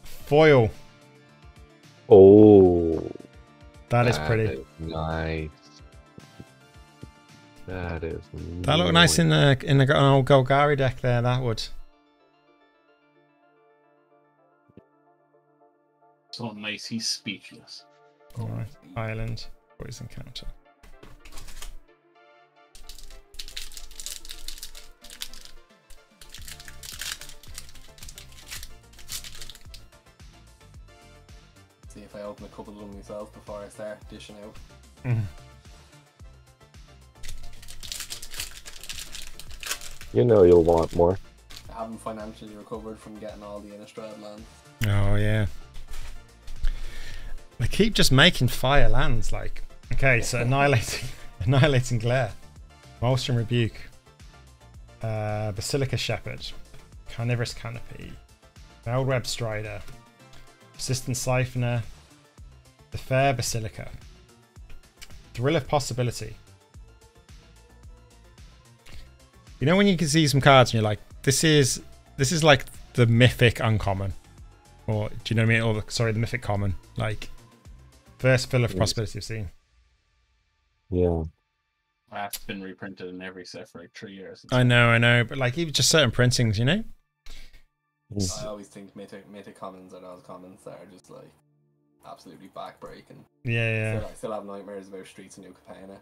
Foil. Oh, That is pretty. is nice. That is. That looked nice in the old Golgari deck there. That would. So nice, he's speechless. All right. Island poison counter. See if I open a couple of them myself before I start dishing out. You know you'll want more. I haven't financially recovered from getting all the Innistrad lands. Oh yeah. They keep just making fire lands. Like, okay, so annihilating glare, Maelstrom Rebuke, Basilica Shepherd, Carnivorous Canopy, Meldweb Strider, Persistent Siphoner, the Fair Basilica, Thrill of Possibility. You know when you can see some cards and you're like, this is like the mythic uncommon, or do you know what I mean? Or the mythic common, like first Thrill of Possibility I've seen. Yeah. That's been reprinted in every set for like 3 years. I know, but like even just certain printings, you know. I always think mythic commons are those commons that are just like absolutely backbreaking. Yeah. I still have nightmares about Streets of New Capenna.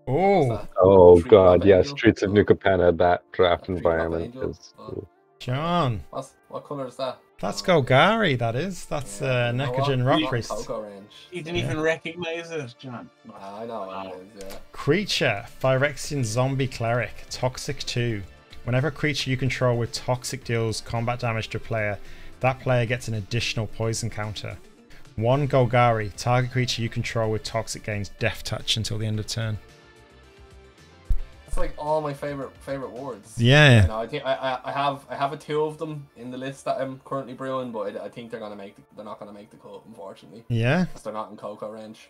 Oh Street god, of yeah, Angel? Streets of New Capenna, that draft Street of environment Angel? is. Oh. John, What colour is that? that's Golgari. That is. That's Nekogen Rock Priest. Cocoa range. You didn't even recognize it, John. I know what it is, yeah. Creature, Phyrexian Zombie Cleric, Toxic 2. Whenever a creature you control with Toxic deals combat damage to a player, that player gets an additional poison counter. 1 Golgari, target creature you control with Toxic gains Death Touch until the end of turn. It's like all my favorite words. Yeah. You know, I think I have a 2 of them in the list that I'm currently brewing, but I think they're not gonna make the cut, unfortunately. Yeah. Because they're not in cocoa range.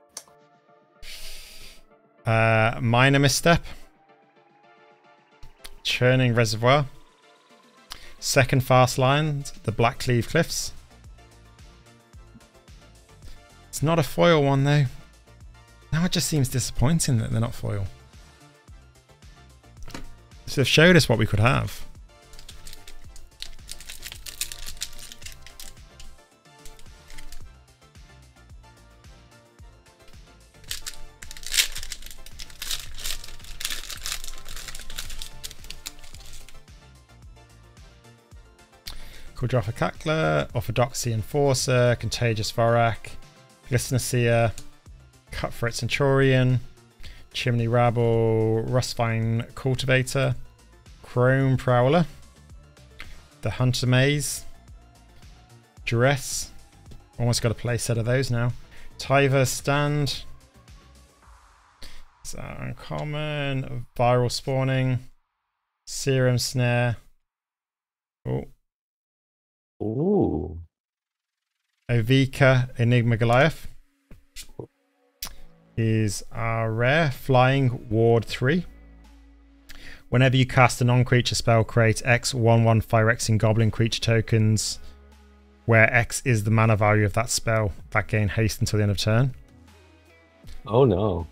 Minor Misstep, Churning Reservoir, Second Fast Line, the Blackcleave Cliffs. It's not a foil one though. Now it just seems disappointing that they're not foil. So they've showed us what we could have. Quadrofa Cackler, Orthodoxy Enforcer, Contagious Vorak, Glistener Seer, Cutthroat Centurion, Chimney Rabble, Rustvine Cultivator, Chrome Prowler, the Hunter Maze, Duress. Almost got a play set of those now. Tyver Stand. It's uncommon. Viral Spawning. Serum Snare. Oh. Ooh. Ovika Enigma Goliath is our rare Flying Ward 3. Whenever you cast a non-creature spell, create X 1/1 Phyrexian Goblin creature tokens, where X is the mana value of that spell. That gain haste until the end of turn. Oh no.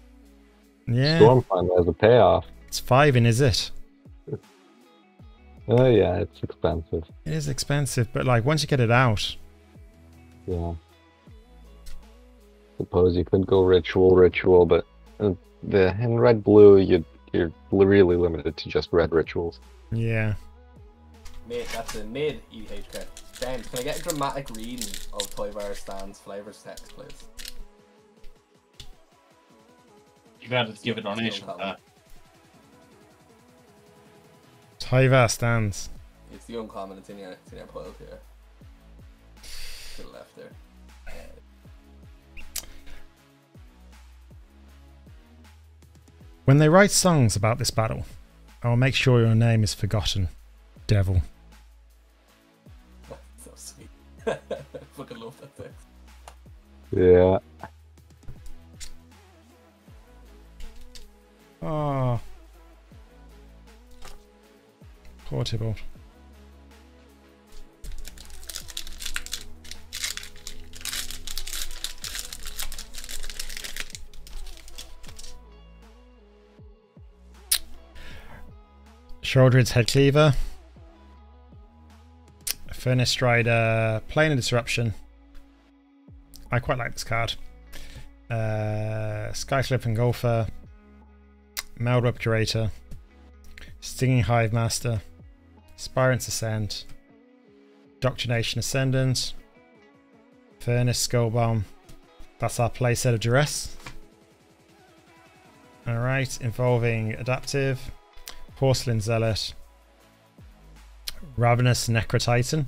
Yeah. Stormfinder has a payoff. It's 5 in, is it? Oh yeah, it's expensive. It is expensive, but like once you get it out. Yeah. Suppose you could go ritual, but in red blue you're really limited to just red rituals. Yeah. That's a mid EHK. Ben, can I get a dramatic reading of Toivar Stan's flavors text, please? You gotta give a donation for that. Toivar stands. It's the uncommon, it's in your pile here. To the left there. When they write songs about this battle, I will make sure your name is forgotten, devil. So sweet. I fucking love that text. Yeah. Oh. Poor Tybalt. Shouldred's Head Cleaver. Furnace Strider. Plane of Disruption. I quite like this card. Skyclip Engulfer. Meldweb Curator. Stinging Hive Master. Spirant's Ascent. Doctrination Ascendant. Furnace Skullbomb. That's our playset of Duress. Alright, involving Adaptive. Porcelain Zealot. Ravenous Necrotitan.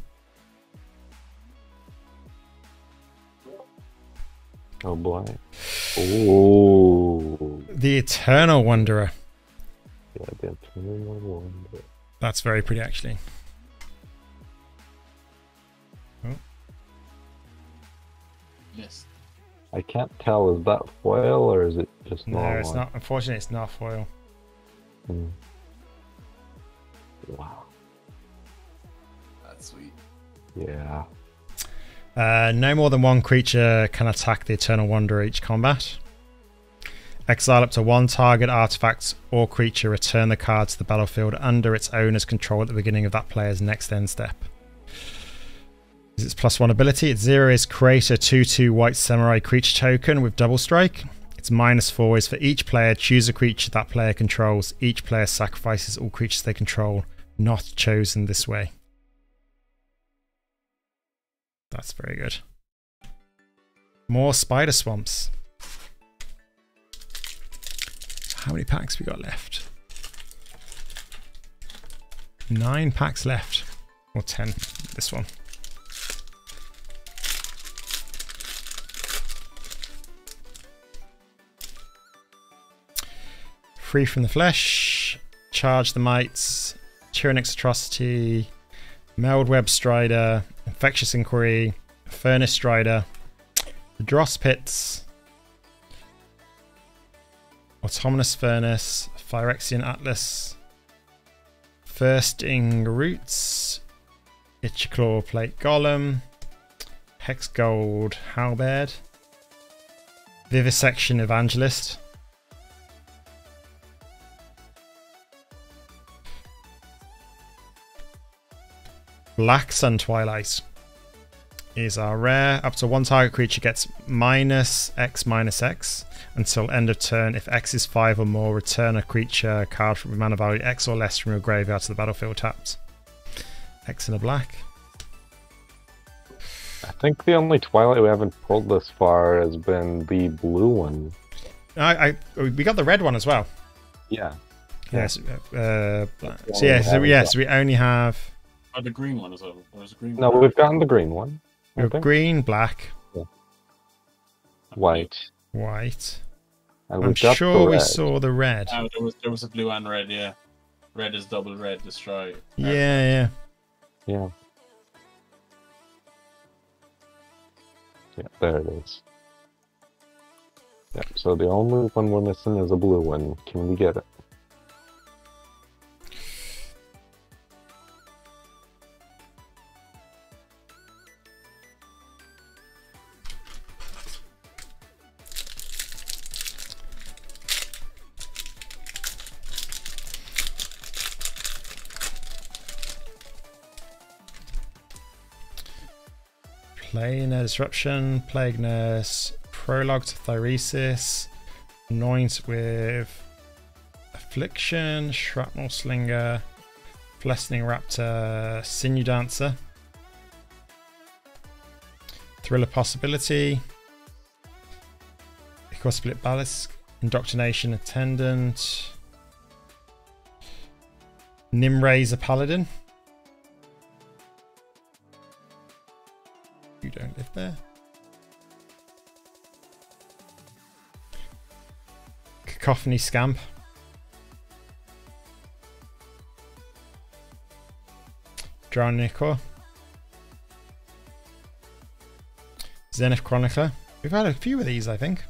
Oh boy. Oh. The Eternal Wanderer. Yeah, the Eternal Wanderer. That's very pretty, actually. Oh. Yes. I can't tell, is that foil or is it just normal? No, it's not. Unfortunately, it's not foil. Hmm. Wow. That's sweet. Yeah. No more than one creature can attack the Eternal Wanderer each combat. Exile up to one target artifact or creature. Return the card to the battlefield under its owner's control at the beginning of that player's next end step. Is its +1 ability. Its 0 is create a 2/2 white samurai creature token with double strike. Its -4 is for each player, choose a creature that player controls. Each player sacrifices all creatures they control, not chosen this way. That's very good. More Spider Swamps. How many packs we got left? 9 packs left. Or 10, this one. Free from the Flesh, Charge the Mites, Tyrannix Atrocity, Meldweb Strider, Infectious Inquiry, Furnace Strider, the Dross Pits, Autonomous Furnace, Phyrexian Atlas, Thirsting Roots, Itchiclaw Plate Golem, Hex Gold Halberd, Vivisection Evangelist, Black Sun Twilight is our rare. Up to one target creature gets -X/-X until end of turn. If X is 5 or more, return a creature card with mana value X or less from your graveyard to the battlefield tapped. X in a black. I think the only Twilight we haven't pulled this far has been the blue one. We got the red one as well. Yeah. Yes. So we only have. Oh, the green one as well. There's a green No, one. we've gotten the green one. We have green, black, White. white. And I'm we've got sure the we red. saw the red. Oh, there was a blue and red, yeah. Red is double red, destroy. Yeah. Yeah. Yeah, there it is. Yeah, so the only one we're missing is a blue one. Can we get it? Planar Disruption, Plague Nurse, Prologue to Thyresis, Anoint with Affliction, Shrapnel Slinger, Blessing Raptor, Sinew Dancer. Thrill of Possibility. Equal Split Ballast. Indoctrination Attendant. Nimraiser Paladin. You don't live there. Cacophony Scamp. Drownicor. Zenith Chronicler. We've had a few of these, I think.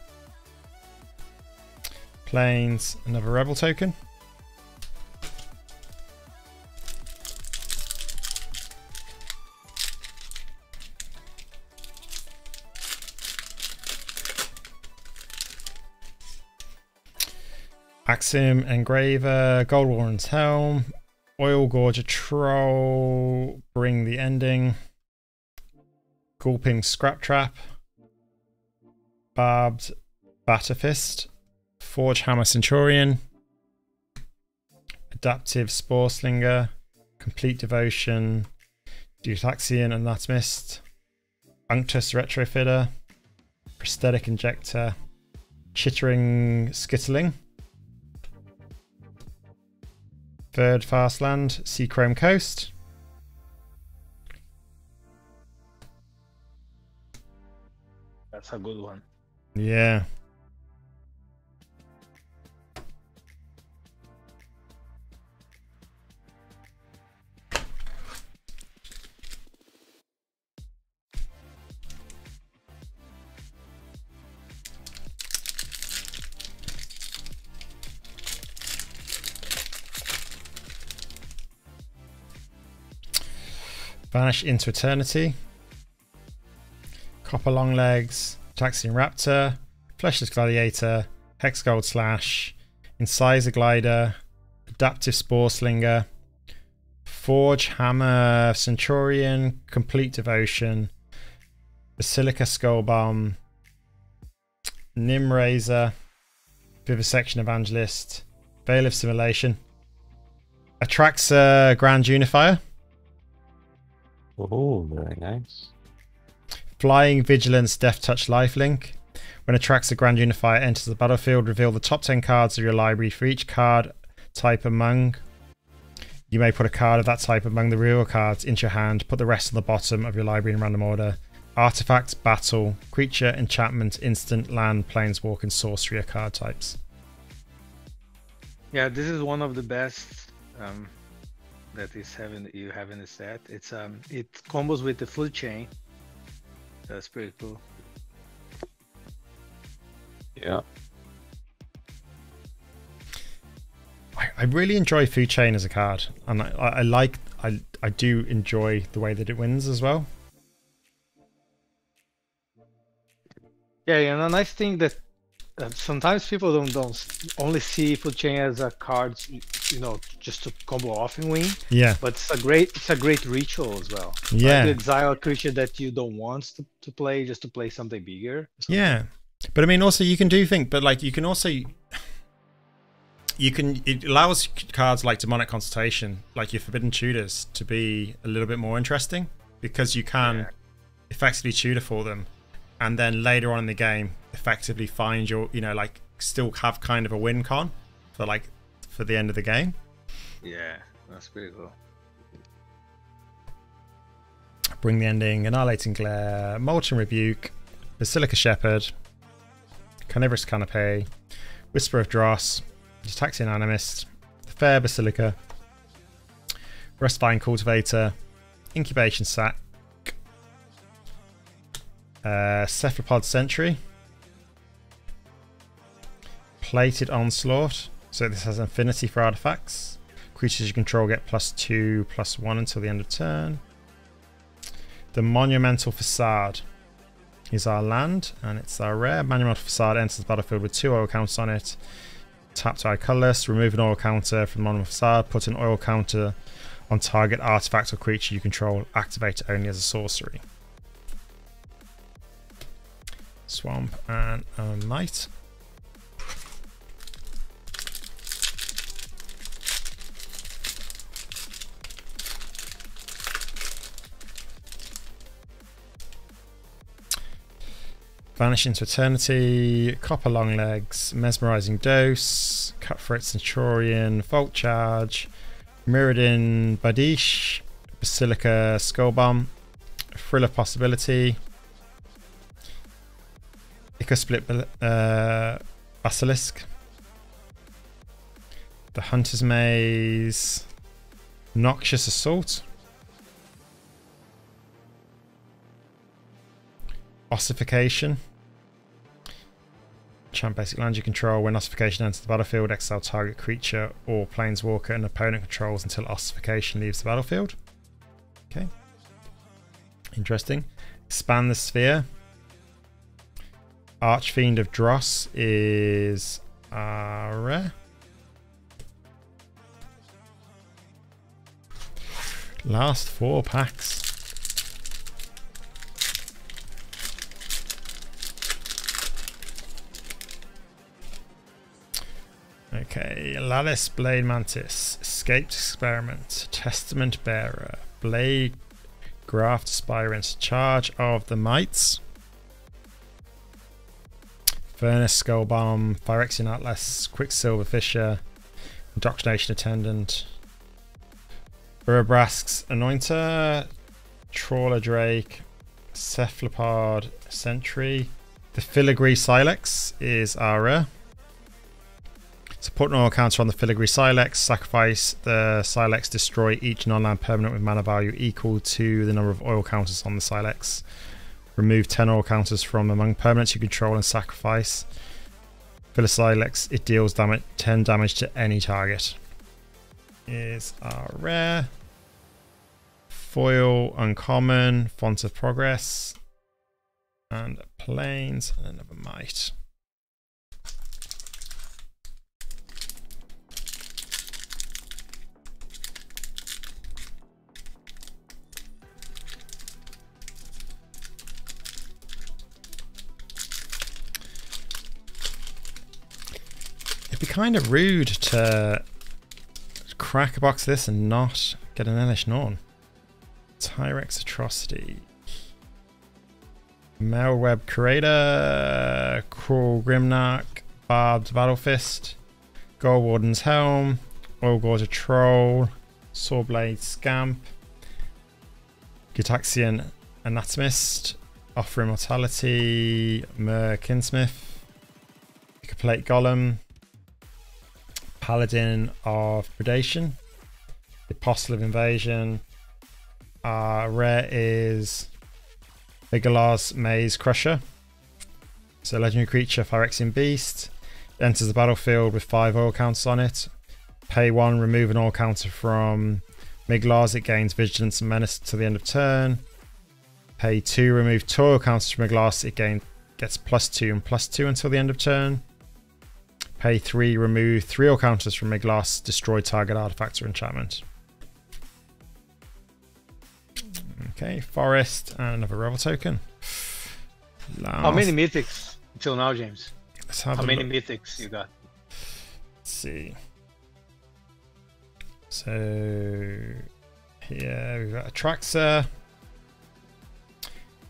Plains, another Rebel token. Axim Engraver, Gold Warren's Helm, Oil Gorger Troll, Bring the Ending, Gulping Scrap Trap, Barbed Batterfist, Forge Hammer Centurion, Adaptive Spore Slinger, Complete Devotion, Eutaxian Anatomist, Unctus Retrofitter, Prosthetic Injector, Chittering Skittling, Third Fastland, Seachrome Coast. That's a good one. Yeah. Vanish into Eternity, Copper Longlegs, Taxian Raptor, Fleshless Gladiator, Hex Gold Slash, Incisor Glider, Adaptive Spore Slinger, Forge Hammer Centurion, Complete Devotion, Basilica Skull Bomb, Nimraiser, Vivisection Evangelist, Veil of Simulation, Atraxa Grand Unifier, Oh, very nice. Flying Vigilance Death Touch Lifelink. When Atraxa Grand Unifier enters the battlefield, reveal the top 10 cards of your library for each card type among. You may put a card of that type among the real cards into your hand, put the rest on the bottom of your library in random order. Artifact, Battle, Creature, Enchantment, Instant, Land, Planeswalk, and Sorcery are card types. Yeah, this is one of the best that you have in the set. It's it combos with the full chain. That's pretty cool. Yeah. I really enjoy Food Chain as a card, and I do enjoy the way that it wins as well. Yeah, and a nice thing that sometimes people don't only see Food Chain as a card, you know, just to combo off and win. Yeah. But it's a great ritual as well. Yeah. Like to exile a creature that you don't want to play, just to play something bigger. Yeah. But I mean, also you can do things, but like you can also, it allows cards like Demonic Consultation, like your Forbidden Tutors, to be a little bit more interesting, because you can effectively tutor for them, and then later on in the game effectively find your, you know, like still have kind of a win con for the end of the game. Yeah, that's pretty cool. Bring the Ending, Annihilating Glare, Molten Rebuke, Basilica Shepherd, Carnivorous Canopy, Whisper of Dross, Taxian Animist, the Fair Basilica, Rustvine Cultivator, Incubation Sac, Cephalopod Sentry, Plated Onslaught. So this has Infinity for artifacts. Creatures you control get +2/+1 until the end of turn. The Monumental Facade is our land, and it's our rare. Monumental Facade enters the battlefield with 2 oil counters on it. Tap to add colorless, remove an oil counter from Monumental Facade, put an oil counter on target artifact or creature you control, activate it only as a sorcery. Swamp and a Knight. Vanish into Eternity, Copper Longlegs, Mesmerizing Dose, Cutthroat Centurion, Volt Charge, Mirrodin Badish, Basilica Skullbomb, Thrill of Possibility, Icosplit Basilisk, the Hunter's Maze, Noxious Assault, Ossification. Champ basic land you control. When ossification enters the battlefield, exile target creature or planeswalker an opponent controls until ossification leaves the battlefield. Okay. Interesting. Expand the sphere. Archfiend of Dross is rare. Last 4 packs. Okay, Lallis, Blade Mantis, Escaped Experiment, Testament Bearer, Blade, Graft Aspirant, Charge of the Mites, Furnace Skullbomb, Phyrexian Atlas, Quicksilver Fisher, Indoctrination Attendant, Urabrask's Anointer, Trawler Drake, Cephalopod Sentry. The Filigree Silex is rare. So put an oil counter on the Filigree Silex, sacrifice the Silex, destroy each non-land permanent with mana value equal to the number of oil counters on the Silex. Remove 10 oil counters from among permanents you control and sacrifice. Filigree Silex, it deals 10 damage to any target. Is rare. Foil, uncommon, Font of Progress, and Plains, and another Might. It'd be kind of rude to crack a box of this and not get an Elish Norn. Tyrex Atrocity. Malweb Curator. Cruel Grimnark. Barbed Battlefist. Goldwarden's Helm. Oilgorger Troll. Sawblade Scamp. Gitaxian Anatomist. Offer Immortality. Kinsmith. Plate Golem. Paladin of Predation. Apostle of Invasion. Rare is Vigil's Maze Crusher. So legendary creature, Phyrexian Beast. Enters the battlefield with 5 oil counters on it. Pay 1, remove an oil counter from Miglar's. It gains Vigilance and Menace to the end of turn. Pay 2, remove 2 oil counters from Miglar's. It gets +2 and +2 until the end of turn. Pay 3, remove 3 oil counters from Miglar's. Destroy target artifact or enchantment. Okay, Forest and another Revel token. How many mythics until now, James? Let's have How a many look. mythics you got? Let's see. So here we've got Atraxa,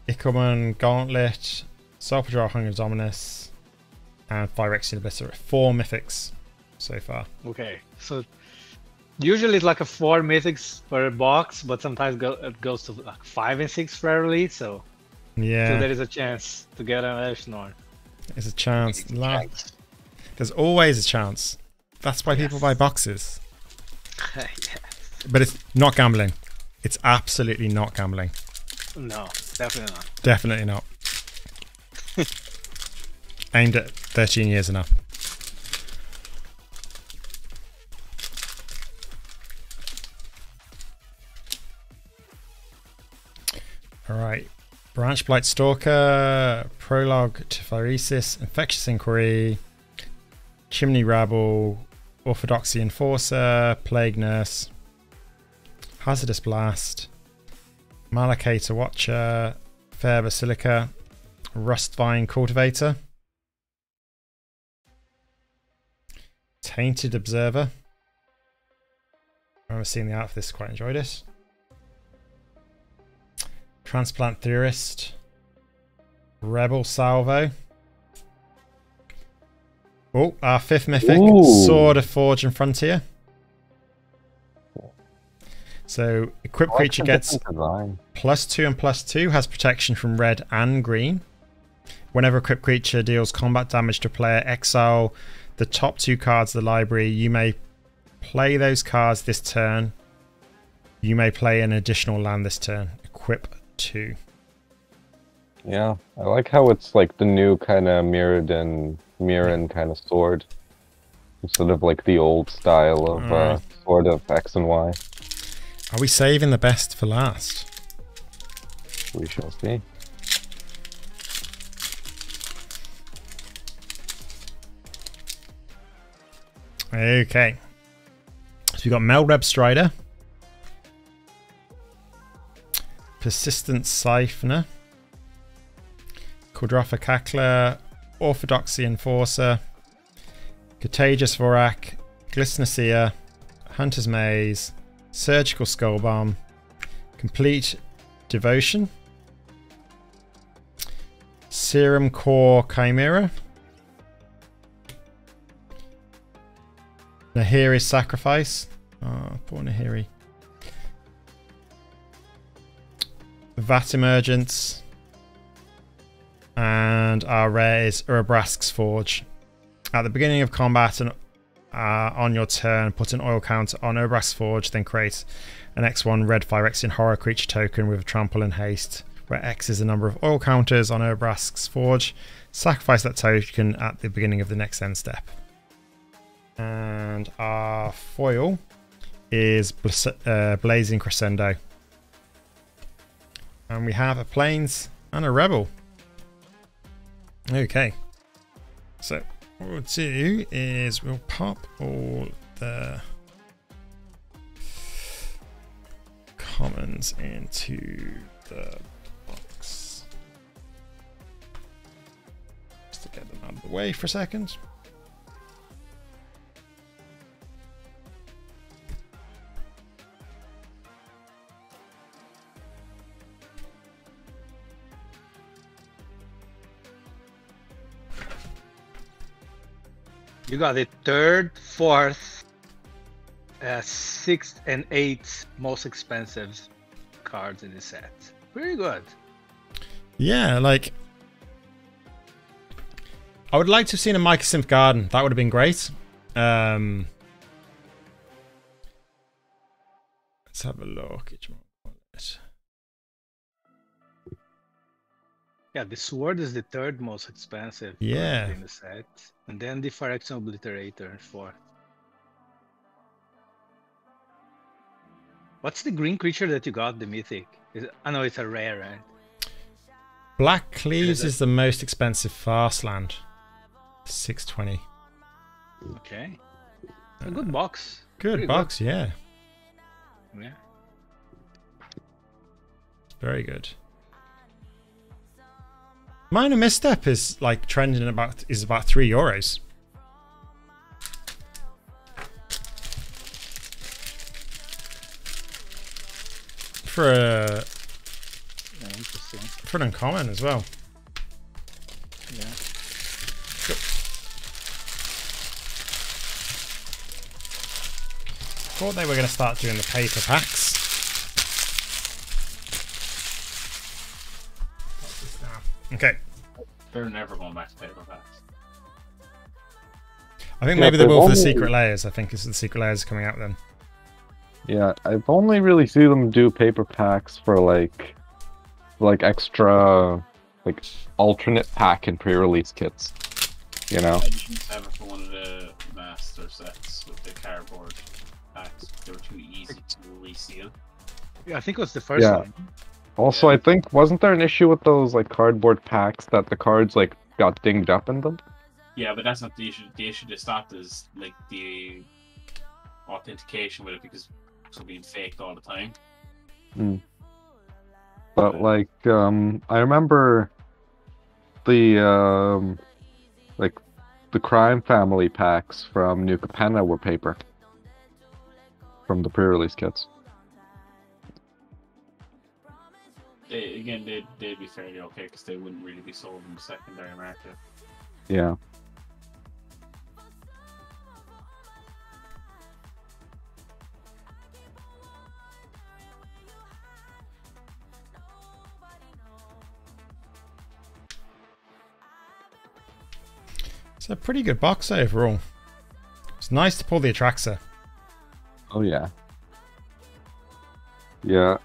Ickelman, Gauntlet, Self-Draw, Hunger Dominus, and Phyrexian Obliterator. 4 mythics so far. Okay, so usually it's like a 4 mythics per box, but sometimes it goes to like 5 and 6 rarely. So Yeah, there is a chance to get an Elish Norn. there's a chance. There's always a chance. That's why people buy boxes. Yeah. But it's not gambling. It's absolutely not gambling. No, definitely not. Definitely not. Aimed at 13 years and up. Alright. Branch Blight Stalker, Prologue to Phyresis, Infectious Inquiry, Chimney Rabble, Orthodoxy Enforcer, Plague Nurse, Hazardous Blast, Malacator Watcher, Fair Basilica, Rustvine Cultivator, Tainted Observer. I remember seeing the art for this, quite enjoyed it. Transplant Theorist, Rebel Salvo. Oh, our 5th mythic, Ooh. Sword of Forge and Frontier. So, equipped I like creature the gets different design. +2 and +2, has protection from red and green. Whenever equipped creature deals combat damage to a player, exile the top 2 cards of the library. You may play those cards this turn. You may play an additional land this turn. Equip 2. Yeah, I like how it's like the new kind of Mirren kind of sword, instead of like the old style of Alright. sword of X and Y. Are we saving the best for last? We shall see. Okay. So we've got Melreb Strider, Persistent Siphoner, Quadrofa Cackler, Orthodoxy Enforcer, Contagious Vorak, Glistener Seer, Hunter's Maze, Surgical Skull Bomb, Complete Devotion, Serum Core Chimera, Nahiri's Sacrifice. Oh, poor Nahiri. Vat Emergence. And our rare is Urabrask's Forge. At the beginning of combat and on your turn, put an oil counter on Urabrask's Forge, then create an X1 red Phyrexian horror creature token with trample and haste, where X is the number of oil counters on Urabrask's Forge. Sacrifice that token at the beginning of the next end step. And our foil is Blazing Crescendo. And we have a Plains and a Rebel. Okay. So what we'll do is we'll pop all the commons into the box. Just to get them out of the way for a second. You got the 3rd, 4th, 6th, and 8th most expensive cards in the set. Pretty good. Yeah, like I would like to have seen a Mycosynth Garden. That would have been great. Let's have a look. Yeah, the sword is the 3rd most expensive Yeah. card in the set. And then the Phyrexian Obliterator 4th. What's the green creature that you got, the mythic? I know it's a rare, right? Black Cleaves is the most expensive fast land. 620. Okay. It's a good box. Good Pretty box, yeah. Yeah. Very good. Minor Misstep is like trending about €3. For a Yeah, interesting. for an uncommon as well. Yeah. Thought they were going to start doing the paper packs. Okay. They're never going back to paper packs. I think Yeah, maybe they they've will for the only- secret layers. I think it's the secret layers coming out then. Yeah, I've only really seen them do paper packs for like extra, like alternate pack and pre-release kits. You know? I didn't have it for one of the master sets with the cardboard packs. They were too easy to reseal. Yeah, I think it was the first Yeah. one. Also, I think wasn't there an issue with those like cardboard packs that the cards like got dinged up in them? Yeah, but that's not the issue. The issue they stopped is like the authentication with it because it's being faked all the time. But like, I remember the like the Crime Family packs from New Capenna were paper from the pre-release kits. again, they'd be fairly okay because they wouldn't really be sold in the secondary market. Yeah. It's a pretty good box overall. It's nice to pull the Atraxa. Oh yeah. Yeah.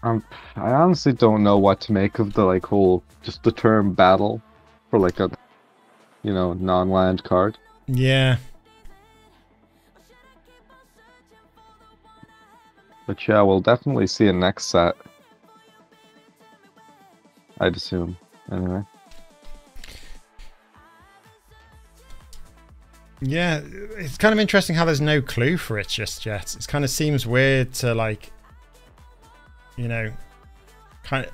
I honestly don't know what to make of the like whole just the term battle for like a non-land card. Yeah. But yeah, we'll definitely see a next set. I'd assume. Anyway. Yeah, it's kind of interesting how there's no clue for it just yet. It kind of seems weird to like, kind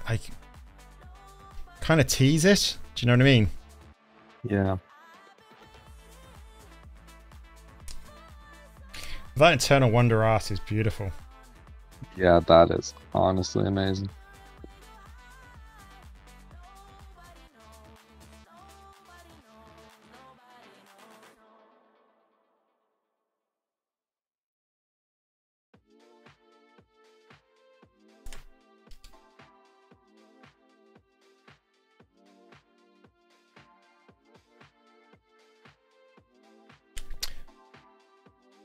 of tease it. Do you know what I mean? Yeah. That Eternal Wonder art is beautiful. Yeah, that is honestly amazing.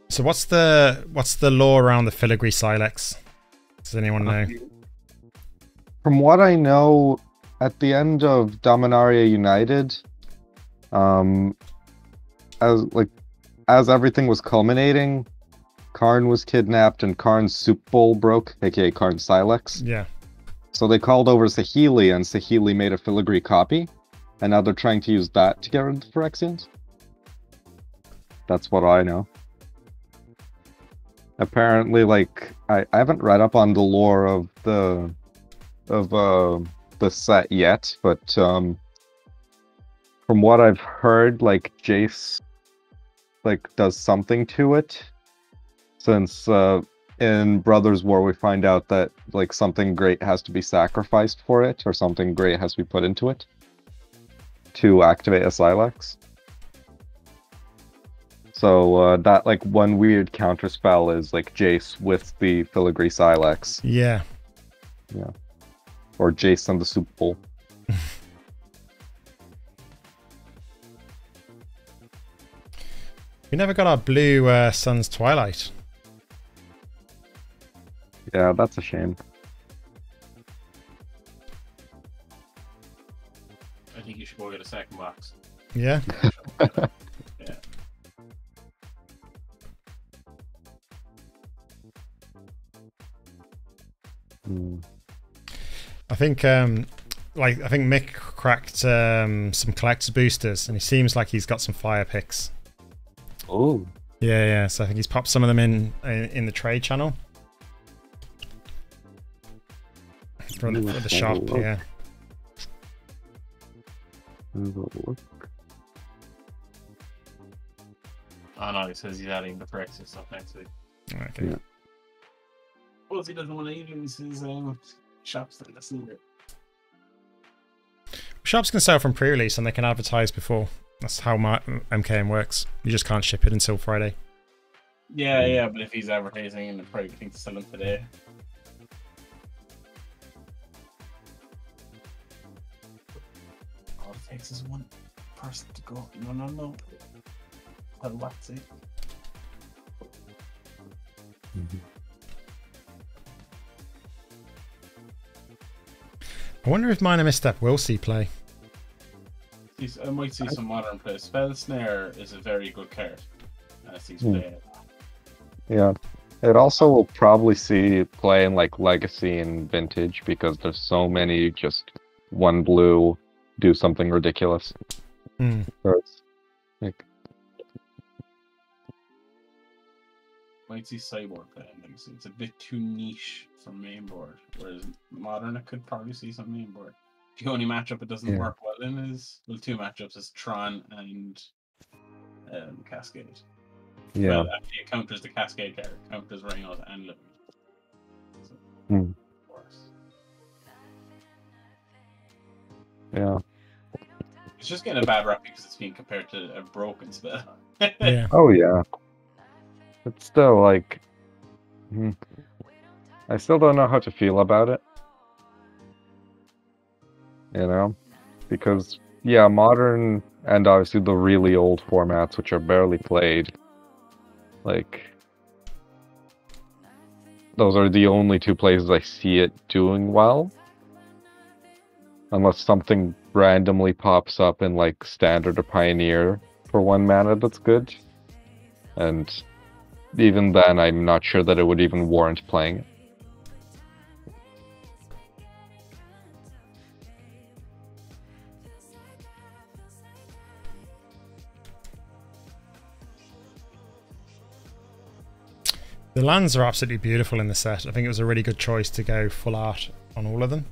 So what's the lore around the filigree Silex? Does anyone know? From what I know, at the end of Dominaria United, as everything was culminating, Karn was kidnapped and Karn's soup bowl broke, aka Karn's Silex. Yeah. So they called over Saheeli, and Saheeli made a filigree copy, and now they're trying to use that to get rid of the Phyrexians. That's what I know. Apparently, like I haven't read up on the lore of the set yet, but from what I've heard, like Jace like does something to it, since in Brothers War we find out that like something great has to be sacrificed for it, or something great has to be put into it to activate a Silex. So that like one weird counter spell is like Jace with the filigree Silex. Yeah. Yeah. Or Jace and the soup bowl. We never got our blue Sun's Twilight. Yeah, that's a shame. I think you should go get a second box. Yeah. Yeah. I think Mick cracked some collector's boosters, and he seems like he's got some fire picks. Oh. Yeah. So I think he's popped some of them in the trade channel for the shop. Yeah. Oh no, he says he's adding the Phyrexia stuff next week. Okay. Yeah. Well, he doesn't want to use his shops then, that's neither. Shops can sell from pre-release and they can advertise before. That's how my MKM works. You just can't ship it until Friday. Yeah, but if he's advertising and probably think to sell them today. All it takes is one person to go. No. Well, what's it? I wonder if Minor Misstep will see play. I might see some modern play. Spell Snare is a very good card. As he's playing. Yeah. It also will probably see play in like Legacy and Vintage, because there's so many just one blue do something ridiculous. Cards. Like, Might see Cyborg play in Legacy. It's a bit too niche for main board. Whereas Modern, I could probably see some main board. The only matchup it doesn't work well in is, well, two matchups is Tron and Cascade. yeah. Well, actually, it counters the Cascade card. It counters Rhinos and Living. So, of course. Yeah. It's just getting a bad rep because it's being compared to a broken spell. Yeah. Oh yeah. It's still like, I still don't know how to feel about it. You know, because yeah, modern and obviously the really old formats, which are barely played, like those are the only two places I see it doing well. Unless something randomly pops up in like Standard or Pioneer for 1 mana that's good. And even then, I'm not sure that it would even warrant playing it. The lands are absolutely beautiful in the set. I think it was a really good choice to go full art on all of them.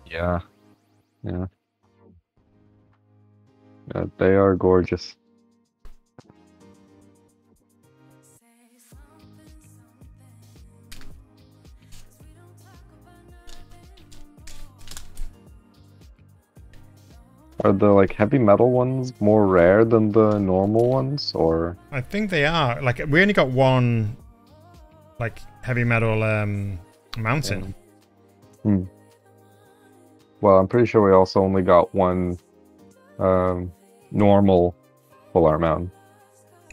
Yeah. Yeah. Yeah, they are gorgeous. Are the like heavy metal ones more rare than the normal ones, or? I think they are. Like, we only got one like heavy metal mountain. Hmm. Well, I'm pretty sure we also only got one normal full art mountain.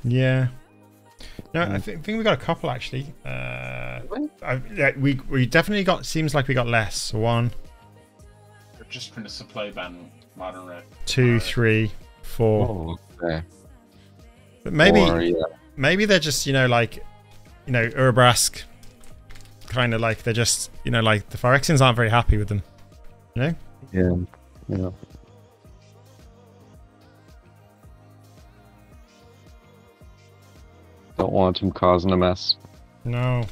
Yeah. No, I think we got a couple actually. Yeah, we definitely got. Seems like we got less. One, They're just trying to supply ban modern red. 2, 3, 4. Oh, okay. But maybe Or, yeah. maybe they're just like Urabrask, kind of like they're just like the Phyrexians aren't very happy with them. You know? Yeah. Yeah. Don't want him causing a mess. No.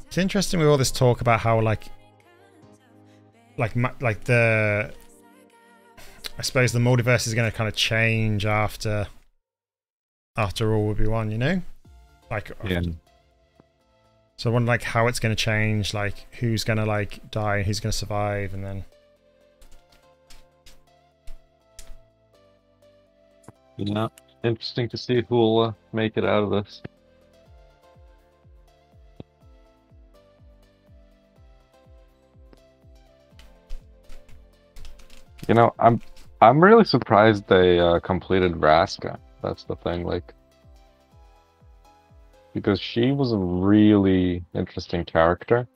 It's interesting with all this talk about how like the I suppose the multiverse is going to kind of change after all will be one, like Yeah. So I wonder like how it's going to change, like who's going to like die and who's going to survive, and then Yeah. Interesting to see who'll make it out of this. I'm really surprised they completed Vraska. That's the thing, like, because she was a really interesting character.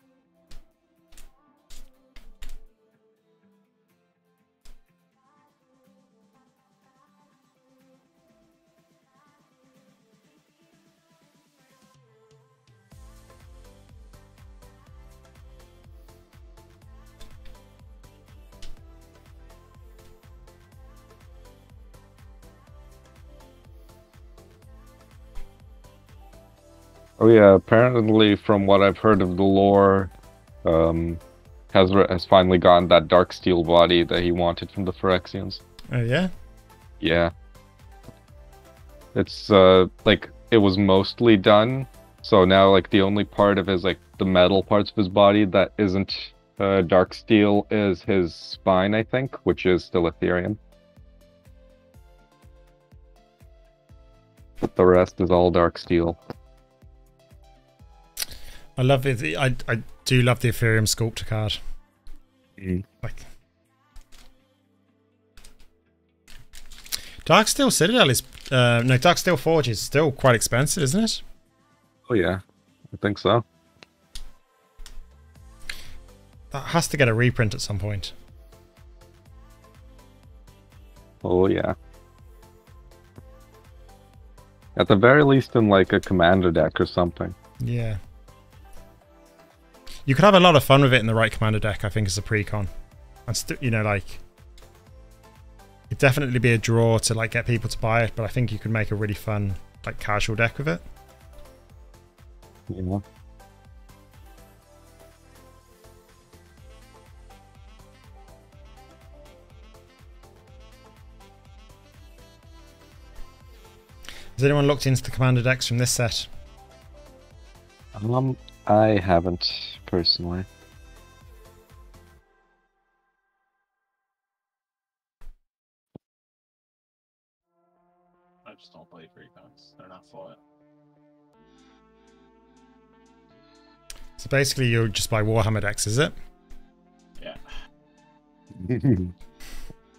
Oh yeah, apparently from what I've heard of the lore, has finally gotten that dark steel body that he wanted from the Phyrexians. oh yeah, Yeah. It's like it was mostly done, so now like the only part of his like the metal parts of his body that isn't dark steel is his spine, I think, which is still Ethereum. But the rest is all dark steel. I love it. I do love the Ethereum sculptor card. Like Darksteel Citadel is no, Darksteel Forge is still quite expensive, isn't it? Oh yeah, I think so. That has to get a reprint at some point. Oh yeah. At the very least in like a commander deck or something. Yeah. You could have a lot of fun with it in the right commander deck, I think, as a precon. And like it'd definitely be a draw to like get people to buy it, but I think you could make a really fun like casual deck with it. Yeah. Has anyone looked into the commander decks from this set? I haven't personally. I just don't play free cards. They're not for it. So basically, you just buy Warhammer decks, is it? Yeah.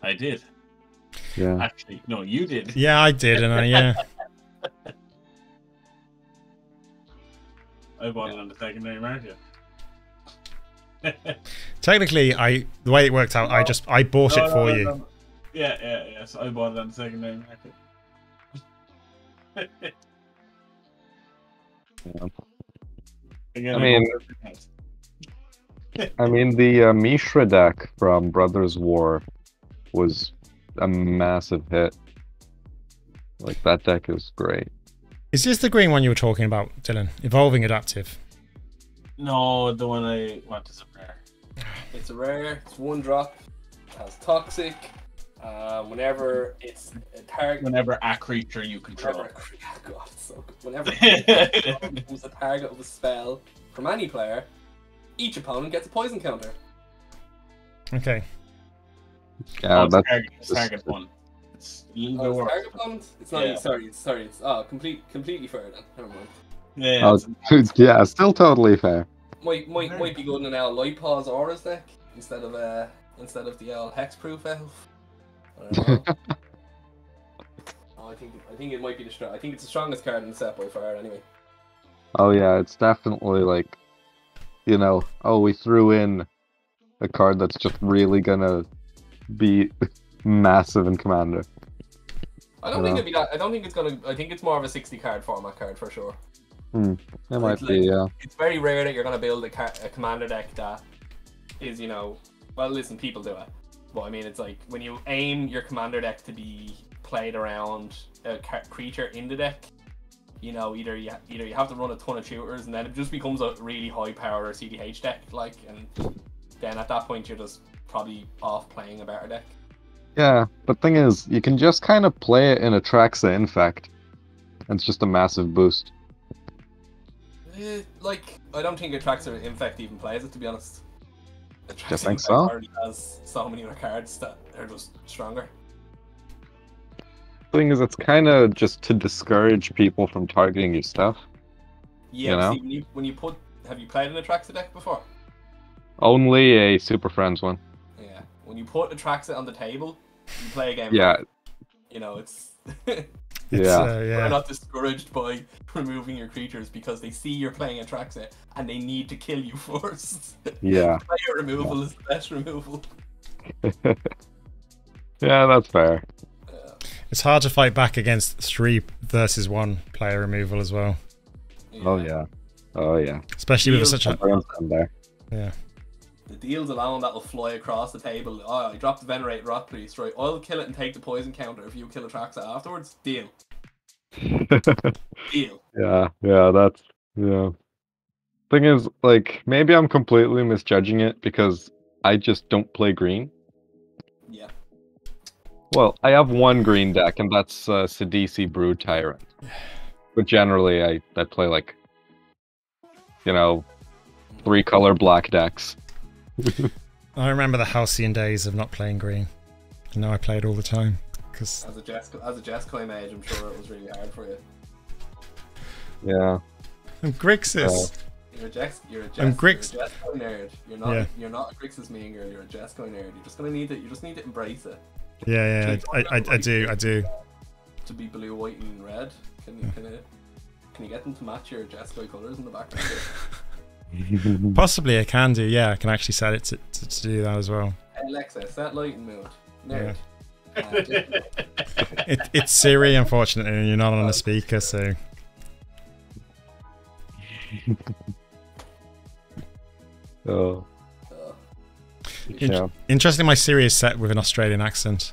I did. Yeah. Actually, no, you did. Yeah, I did, and yeah. I bought it on the secondary market. Technically, the way it worked out, I bought it for you. No. Yeah. So I bought it on the secondary market. Yeah. Again, I mean, the Mishra deck from Brothers War was a massive hit. Like, that deck is great. Is this the green one you were talking about, Dylan? Evolving Adaptive? No, the one I want is a rare. It's a rare. It's 1 drop. It has toxic. Whenever it's a target. Whenever a creature you control. God, it's so good. Whenever it becomes a target of a spell from any player, each opponent gets a poison counter. Okay. Yeah, that's target one. It's a little bit It's worse. target opponent? It's not. Yeah. Sorry. It's completely fair then. Never mind. Yeah, yeah, still totally fair. Might be good in an Owl Light Paws Auras deck instead of the Owl Hexproof Elf. I don't know. I think it might be I think it's the strongest card in the set by far. Anyway. Oh yeah, it's definitely like, you know, oh, we threw in a card that's just really gonna be massive in Commander. I don't think it'd be that. I don't think it's gonna. I think it's more of a 60 card format card for sure. It might be, yeah. It's very rare that you're gonna build a commander deck that is, you know, well, listen, people do it, but I mean, it's like when you aim your commander deck to be played around a creature in the deck, you know, either you have to run a ton of shooters, and then it just becomes a really high power CDH deck, like, and then at that point you're just probably off playing a better deck. Yeah, but thing is, you can just kind of play it in Atraxa Infect, and it's just a massive boost. Like, I don't think Atraxa Infect even plays it, to be honest. You think Infect so? already has so many other cards that are just stronger. Thing is, it's kind of just to discourage people from targeting your stuff. Yeah, You know? see, when you put, have you played an Atraxa deck before? Only a Super Friends one. Yeah, when you put Atraxa on the table, you play a game. Yeah. You know, it's. Yeah. We're not discouraged by removing your creatures because they see you're playing Atraxa and they need to kill you first. Yeah. Player removal is the best removal. Yeah, that's fair. It's hard to fight back against 3 versus 1 player removal as well. Oh yeah. Oh yeah. Especially with such a... There. Yeah. The deals alone that will fly across the table. Oh, I dropped the Venerate Rot Priest, right? I'll kill it and take the poison counter if you kill Atraxa afterwards. Deal. Deal. Yeah, that's, yeah. Thing is, like, maybe I'm completely misjudging it because I just don't play green. Yeah. Well, I have one green deck, and that's Sidisi Brood Tyrant. But generally, I play, like, you know, 3-color black decks. I remember the halcyon days of not playing green. And now I play it all the time. Cause... As a Jeskai mage, I'm sure it was really hard for you. Yeah. I'm Grixis. You're a I'm Grix. Jeskai nerd. You're not a Grixis main girl. You're a Jeskai nerd. You just need to embrace it. Yeah, I do. To be blue, white, and red. Can you get them to match your Jeskai colors in the background? Possibly I can do. Yeah, I can actually set it to do that as well. Alexa, set light and mood. Nerd. It's Siri, unfortunately, and you're not on a speaker, so. Oh. Yeah. Interesting, my Siri is set with an Australian accent.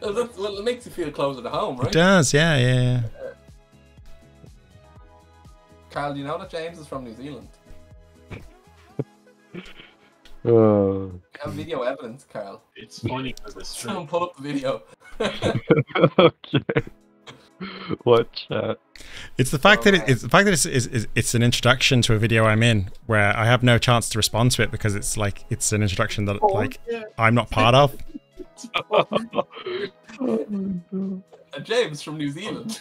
Well, it makes you feel closer to home, right? It does, yeah. Carl, do you know that James is from New Zealand? Oh. We have video evidence, Carl. It's funny because it's true. Someone pull up the video. Okay. What chat? It's the fact that it's the fact that it's an introduction to a video I'm in where I have no chance to respond to it because it's like it's an introduction that like I'm not part of. James from New Zealand.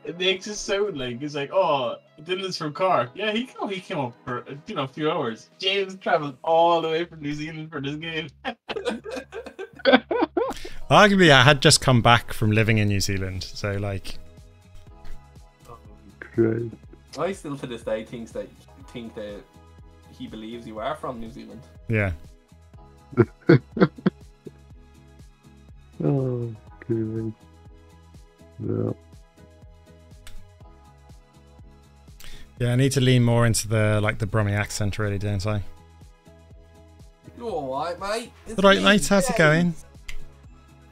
It makes it sound like it's like, oh, Dylan's from Cork. Yeah, he came up for a few hours. James travelled all the way from New Zealand for this game. Arguably, I had just come back from living in New Zealand, so like. Great. I still to this day think that he believes you are from New Zealand. Yeah. Oh, good. Yeah. Yeah, I need to lean more into the like the Brummie accent, really, don't I? You alright, mate? It's All right, me, mate. How's it going?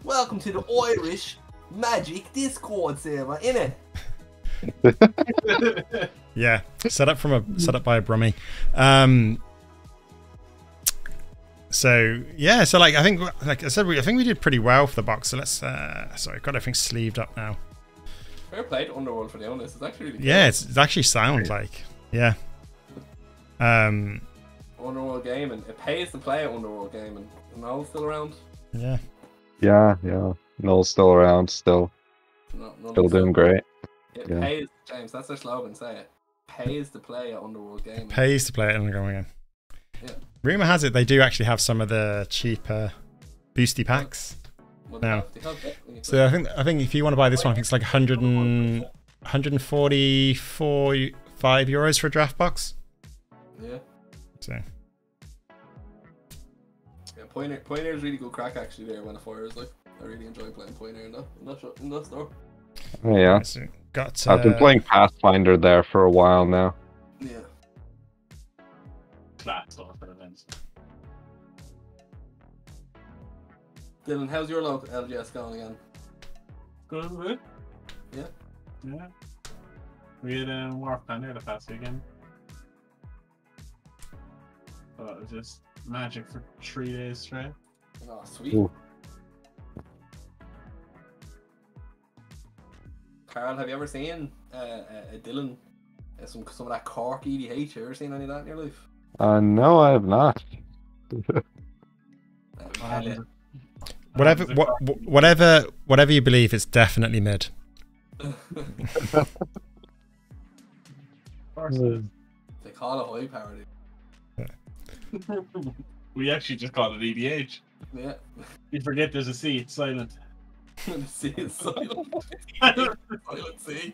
Welcome to the Irish Magic Discord server, innit? Yeah, set up by a Brummie. So yeah, so like I think, like I said, I think we did pretty well for the box. So let's sorry, got everything sleeved up now. Fair play to Underworld for doing this. It's actually really Yeah, cool. it's actually sound like yeah. Underworld Gaming. It pays to play at Underworld Gaming. And Noel's still around. Yeah. Yeah. Noel's still around, still doing great. It Yeah. pays, James, that's their slogan, say it. Pays to play at Underworld Gaming. Pays to play it and go again. Yeah. Rumor has it they do actually have some of the cheaper boosty packs. Well, No. they have definitely. So I think if you want to buy this one, I think it's like 145 euros for a draft box. Yeah. So Yeah, Pioneer's really good crack actually there when it fires. Like, I really enjoy playing Pioneer in that store. Oh, yeah. so got. I've been playing Pathfinder there for a while now. Yeah. Class store for events. Dylan, how's your local LGS going again? Good, is it? Yeah. Yeah. We had Warp down there the past weekend. So it was just magic for 3 days straight. Oh, sweet. Ooh. Carl, have you ever seen Dylan? Some of that Cork EDH. You ever seen any of that in your life? No, I have not. Whatever you believe, it's definitely mid. Of course it is. They call it high power. We actually just call it EDH. Yeah. You forget there's a C, it's silent. The sea is silent. Silent sea.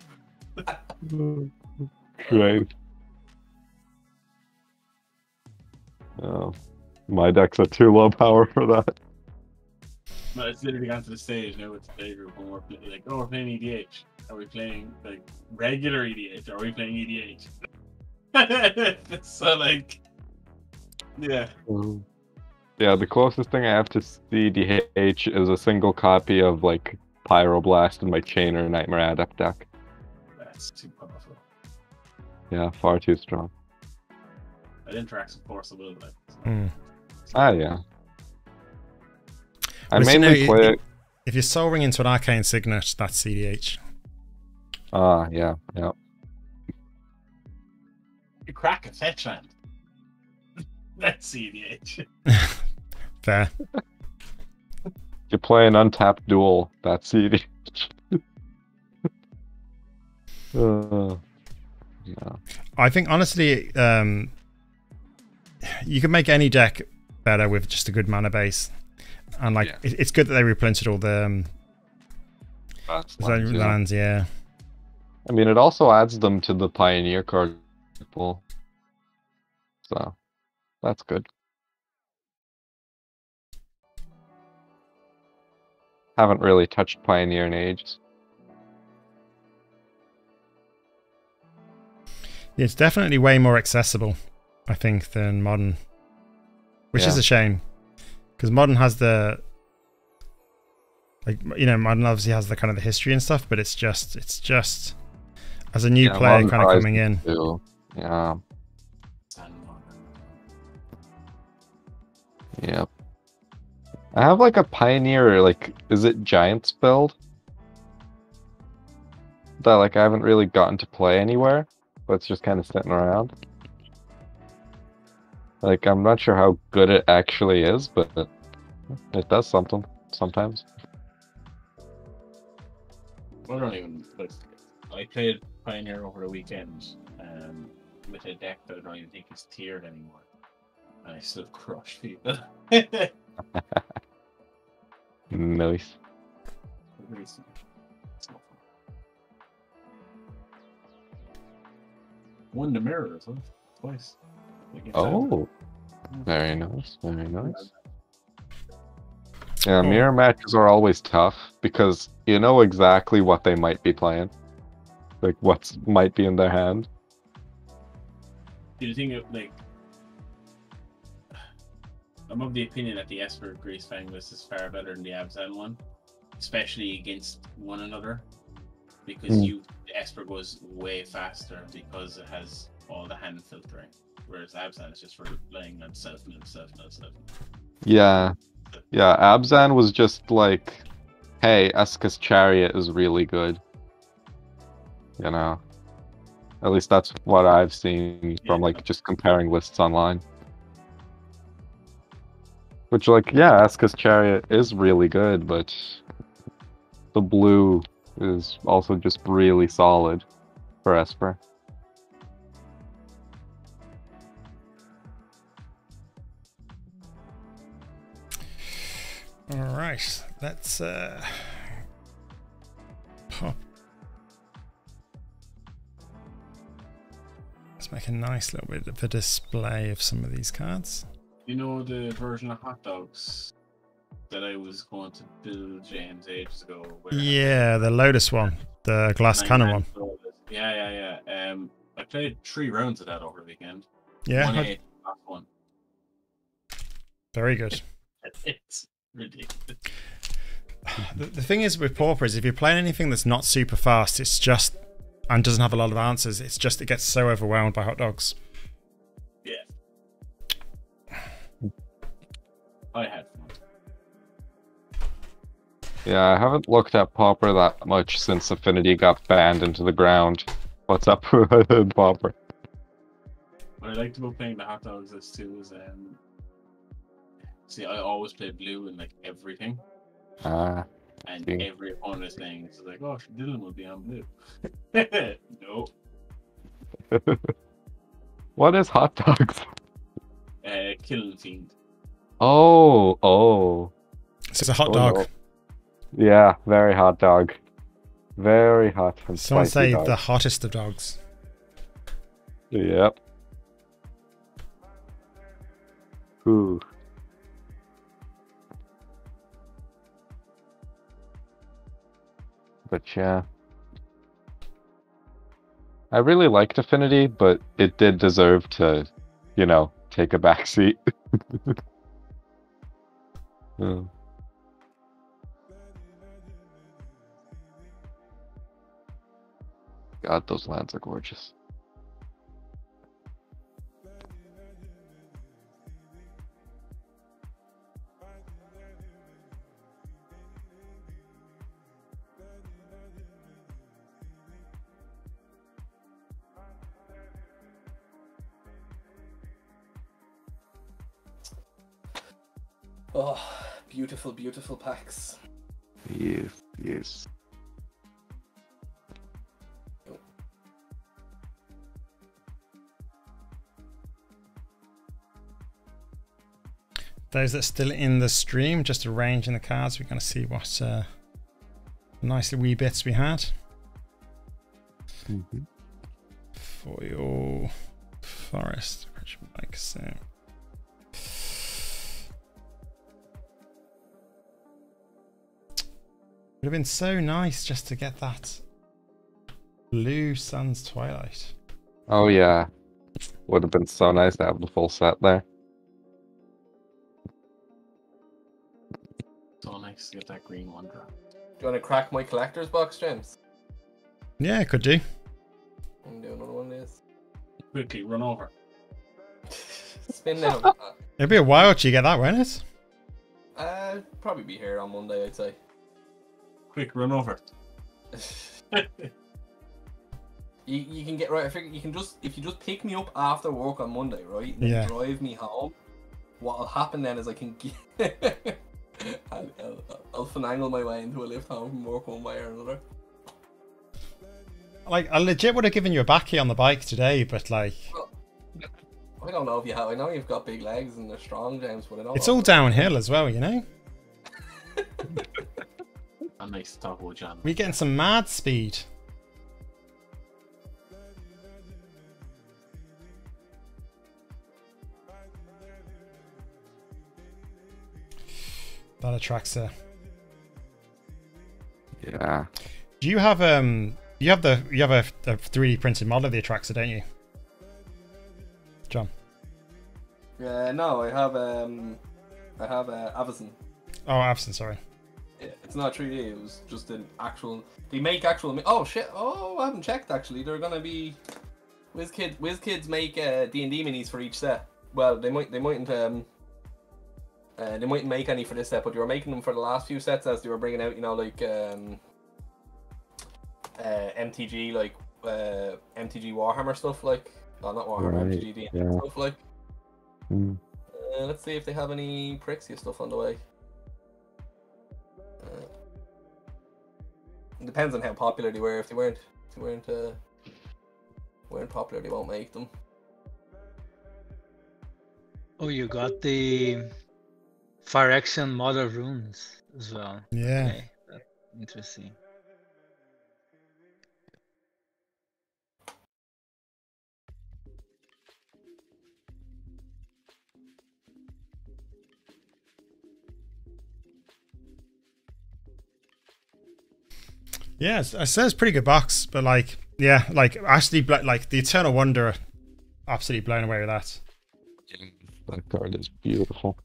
Great. Oh, my deck's at too low power for that. No, it's literally gone to the stage now with the play group when we're like, oh, we're playing EDH. Are we playing like regular EDH? Or are we playing EDH? So like, yeah. Yeah, the closest thing I have to CDH is a single copy of like Pyroblast in my Chain or Nightmare Adept deck. That's too powerful. Yeah, far too strong. It interacts with Force a little bit. Yeah. I Well, mainly play it. If you're Soul Ring into an Arcane Signet, that's CDH. Yeah. You crack a fetch land. That's CDH. Fair. You play an untapped duel, that's CDH. Yeah. I think honestly, you can make any deck better with just a good mana base, and like it's good that they replenished all the lands. Yeah. I mean, it also adds them to the Pioneer card pool, so that's good. Haven't really touched Pioneer in ages. It's definitely way more accessible, I think, than Modern, which is a shame, because Modern has the, like, you know, Modern obviously has the kind of the history and stuff, but it's just as a new player kind of coming in. Yeah. Yep. I have like a Pioneer, like, is it Giants build? that like I haven't really gotten to play anywhere, but it's just kind of sitting around. Like I'm not sure how good it actually is, but it does something sometimes. I don't even. Like, I played Pioneer over the weekend with a deck that I don't even think is tiered anymore, and I still crush people. Nice. Won the mirror as well, twice. Oh, very nice, very nice. Yeah, mirror matches are always tough because you know exactly what they might be playing, like what might be in their hand. Do you think like I'm of the opinion that the Esper Grease Fang list is far better than the Abzan one, especially against one another, because the Esper goes way faster because it has all the hand filtering, whereas Abzan is just relying on self. Yeah, yeah. Abzan was just like, hey, Eska's Chariot is really good. You know, at least that's what I've seen from like just comparing lists online. Which, like, yeah, Eska's Chariot is really good, but the blue is also just really solid for Esper. Alright, let's pop. Let's make a nice little bit of a display of some of these cards. You know the version of hot dogs that I was going to build James ages ago? Yeah, the Lotus one, the glass cannon one. Yeah. I played 3 rounds of that over the weekend. Yeah. 1-8, last one. Very good. It's ridiculous. The thing is with Pauper is if you're playing anything that's not super fast, it's just and doesn't have a lot of answers, it's just it gets so overwhelmed by hot dogs. Yeah. I had fun. Yeah, I haven't looked at Pauper that much since Affinity got banned into the ground. What's up with Pauper? What I liked about playing the hot dogs is too is see, I always play blue in like everything. And every opponent is saying it's like, oh, Dylan will be on blue. No. What is hot dogs? Killing Fiend. Oh. It's a hot dog. No. Yeah, very hot dog. Very hot and Someone spicy say dog. the hottest of dogs. Yep. Ooh. But yeah. I really liked Affinity, but it did deserve to, you know, take a backseat. Yeah. God, those lands are gorgeous. Oh, beautiful, beautiful packs. Yes. Those that are still in the stream, just arranging the cards, we're going to see what nice wee bits we had. For your forest, which like so. Would have been so nice just to get that blue Sun's Twilight. Oh yeah. Would have been so nice to have the full set there. So nice to get that green one drop. Do you want to crack my collector's box, James? Yeah, could do. I'm doing another one of these. Quickly, run over. Spin them. It'll be a while till you get that, won't it? Probably be here on Monday, I'd say. Quick, run over. You can get right. I figure you can just if you just pick me up after work on Monday, right? And then drive me home. What'll happen then is I can get. I'll finagle my way into a lift home from work one way or another. Like, I legit would have given you a back key on the bike today, but like. Well, I don't know if you have. I know you've got big legs and they're strong, James, but I don't. It's all downhill as well, you know. A nice double jump. We're getting some mad speed. That attracts her. Yeah. Do you have you have a 3D printed model of the Atraxa, don't you, John? No, I have Avison. Oh, Avison, sorry. Yeah, it's not 3D. It was just an actual. They make actual. Oh shit! Oh, I haven't checked actually. They're gonna be. WizKids make D&D minis for each set. Well, they mightn't make any for this set, but they were making them for the last few sets as they were bringing out, you know, like MTG, like MTG Warhammer stuff, like not Warhammer, Right, MTG D&D yeah. stuff, like. Mm. Let's see if they have any Phyrexia stuff on the way. It depends on how popular they were. If they weren't popular, they won't make them. Oh, you got the Phyrexia model runes as well. Yeah. Okay, that's interesting. Yeah, I say it's a pretty good box, but like, yeah, like actually, like the Eternal Wonder, absolutely blown away with that. That card is beautiful.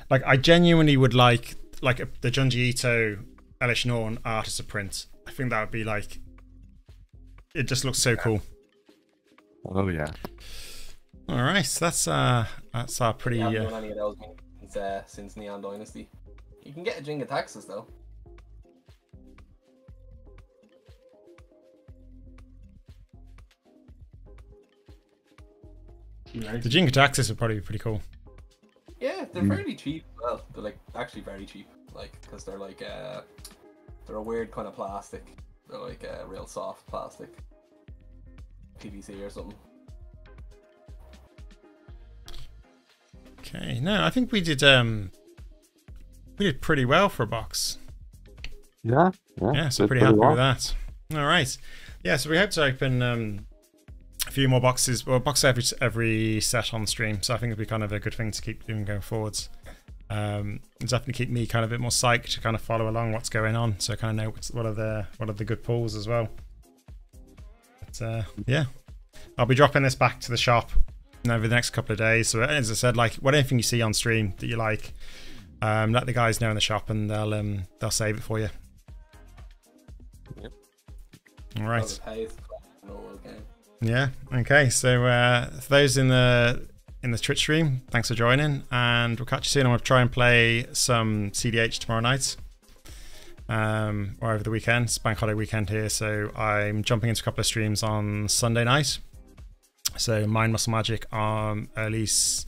Like, I genuinely would like the Junji Ito, Elish Norn artist of print. I think that would be like, it just looks so cool. Oh yeah. All right, so that's our pretty. I haven't done any of those since Neon Dynasty. You can get a Jinga Taxes though. The Jinka Taxis would probably be pretty cool. Yeah, they're fairly cheap. Well, they're like actually very cheap. Like, because they're like they're a weird kind of plastic. They're like a real soft plastic, PVC or something. Okay, no, I think we did pretty well for a box. Yeah. Yeah, so pretty happy with that. All right, yeah, so we hope to open a few more boxes, well, box every set on the stream. So I think it'd be kind of a good thing to keep doing going forwards. Definitely keep me kind of a bit more psyched to kind of follow along what's going on, so I kind of know what are the good pulls as well. But yeah, I'll be dropping this back to the shop over the next couple of days. So as I said, like whatever you see on stream that you like, let the guys know in the shop and they'll save it for you. Yep. All right. Underworld game. Yeah. Okay. So for those in the Twitch stream, thanks for joining, and we'll catch you soon. I'm gonna try and play some CDH tomorrow night, or over the weekend. It's bank holiday weekend here, so I'm jumping into a couple of streams on Sunday night. So Mind Muscle Magic on it's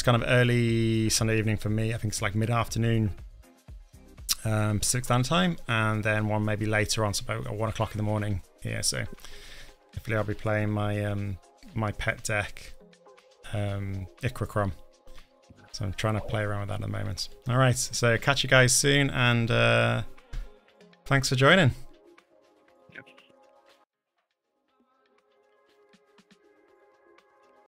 kind of early Sunday evening for me. I think it's like mid-afternoon Pacific Standard Time, and then one maybe later on, so about 1 o'clock in the morning here. So hopefully I'll be playing my my pet deck, Ikra. So I'm trying to play around with that at the moment. All right, so catch you guys soon, and thanks for joining.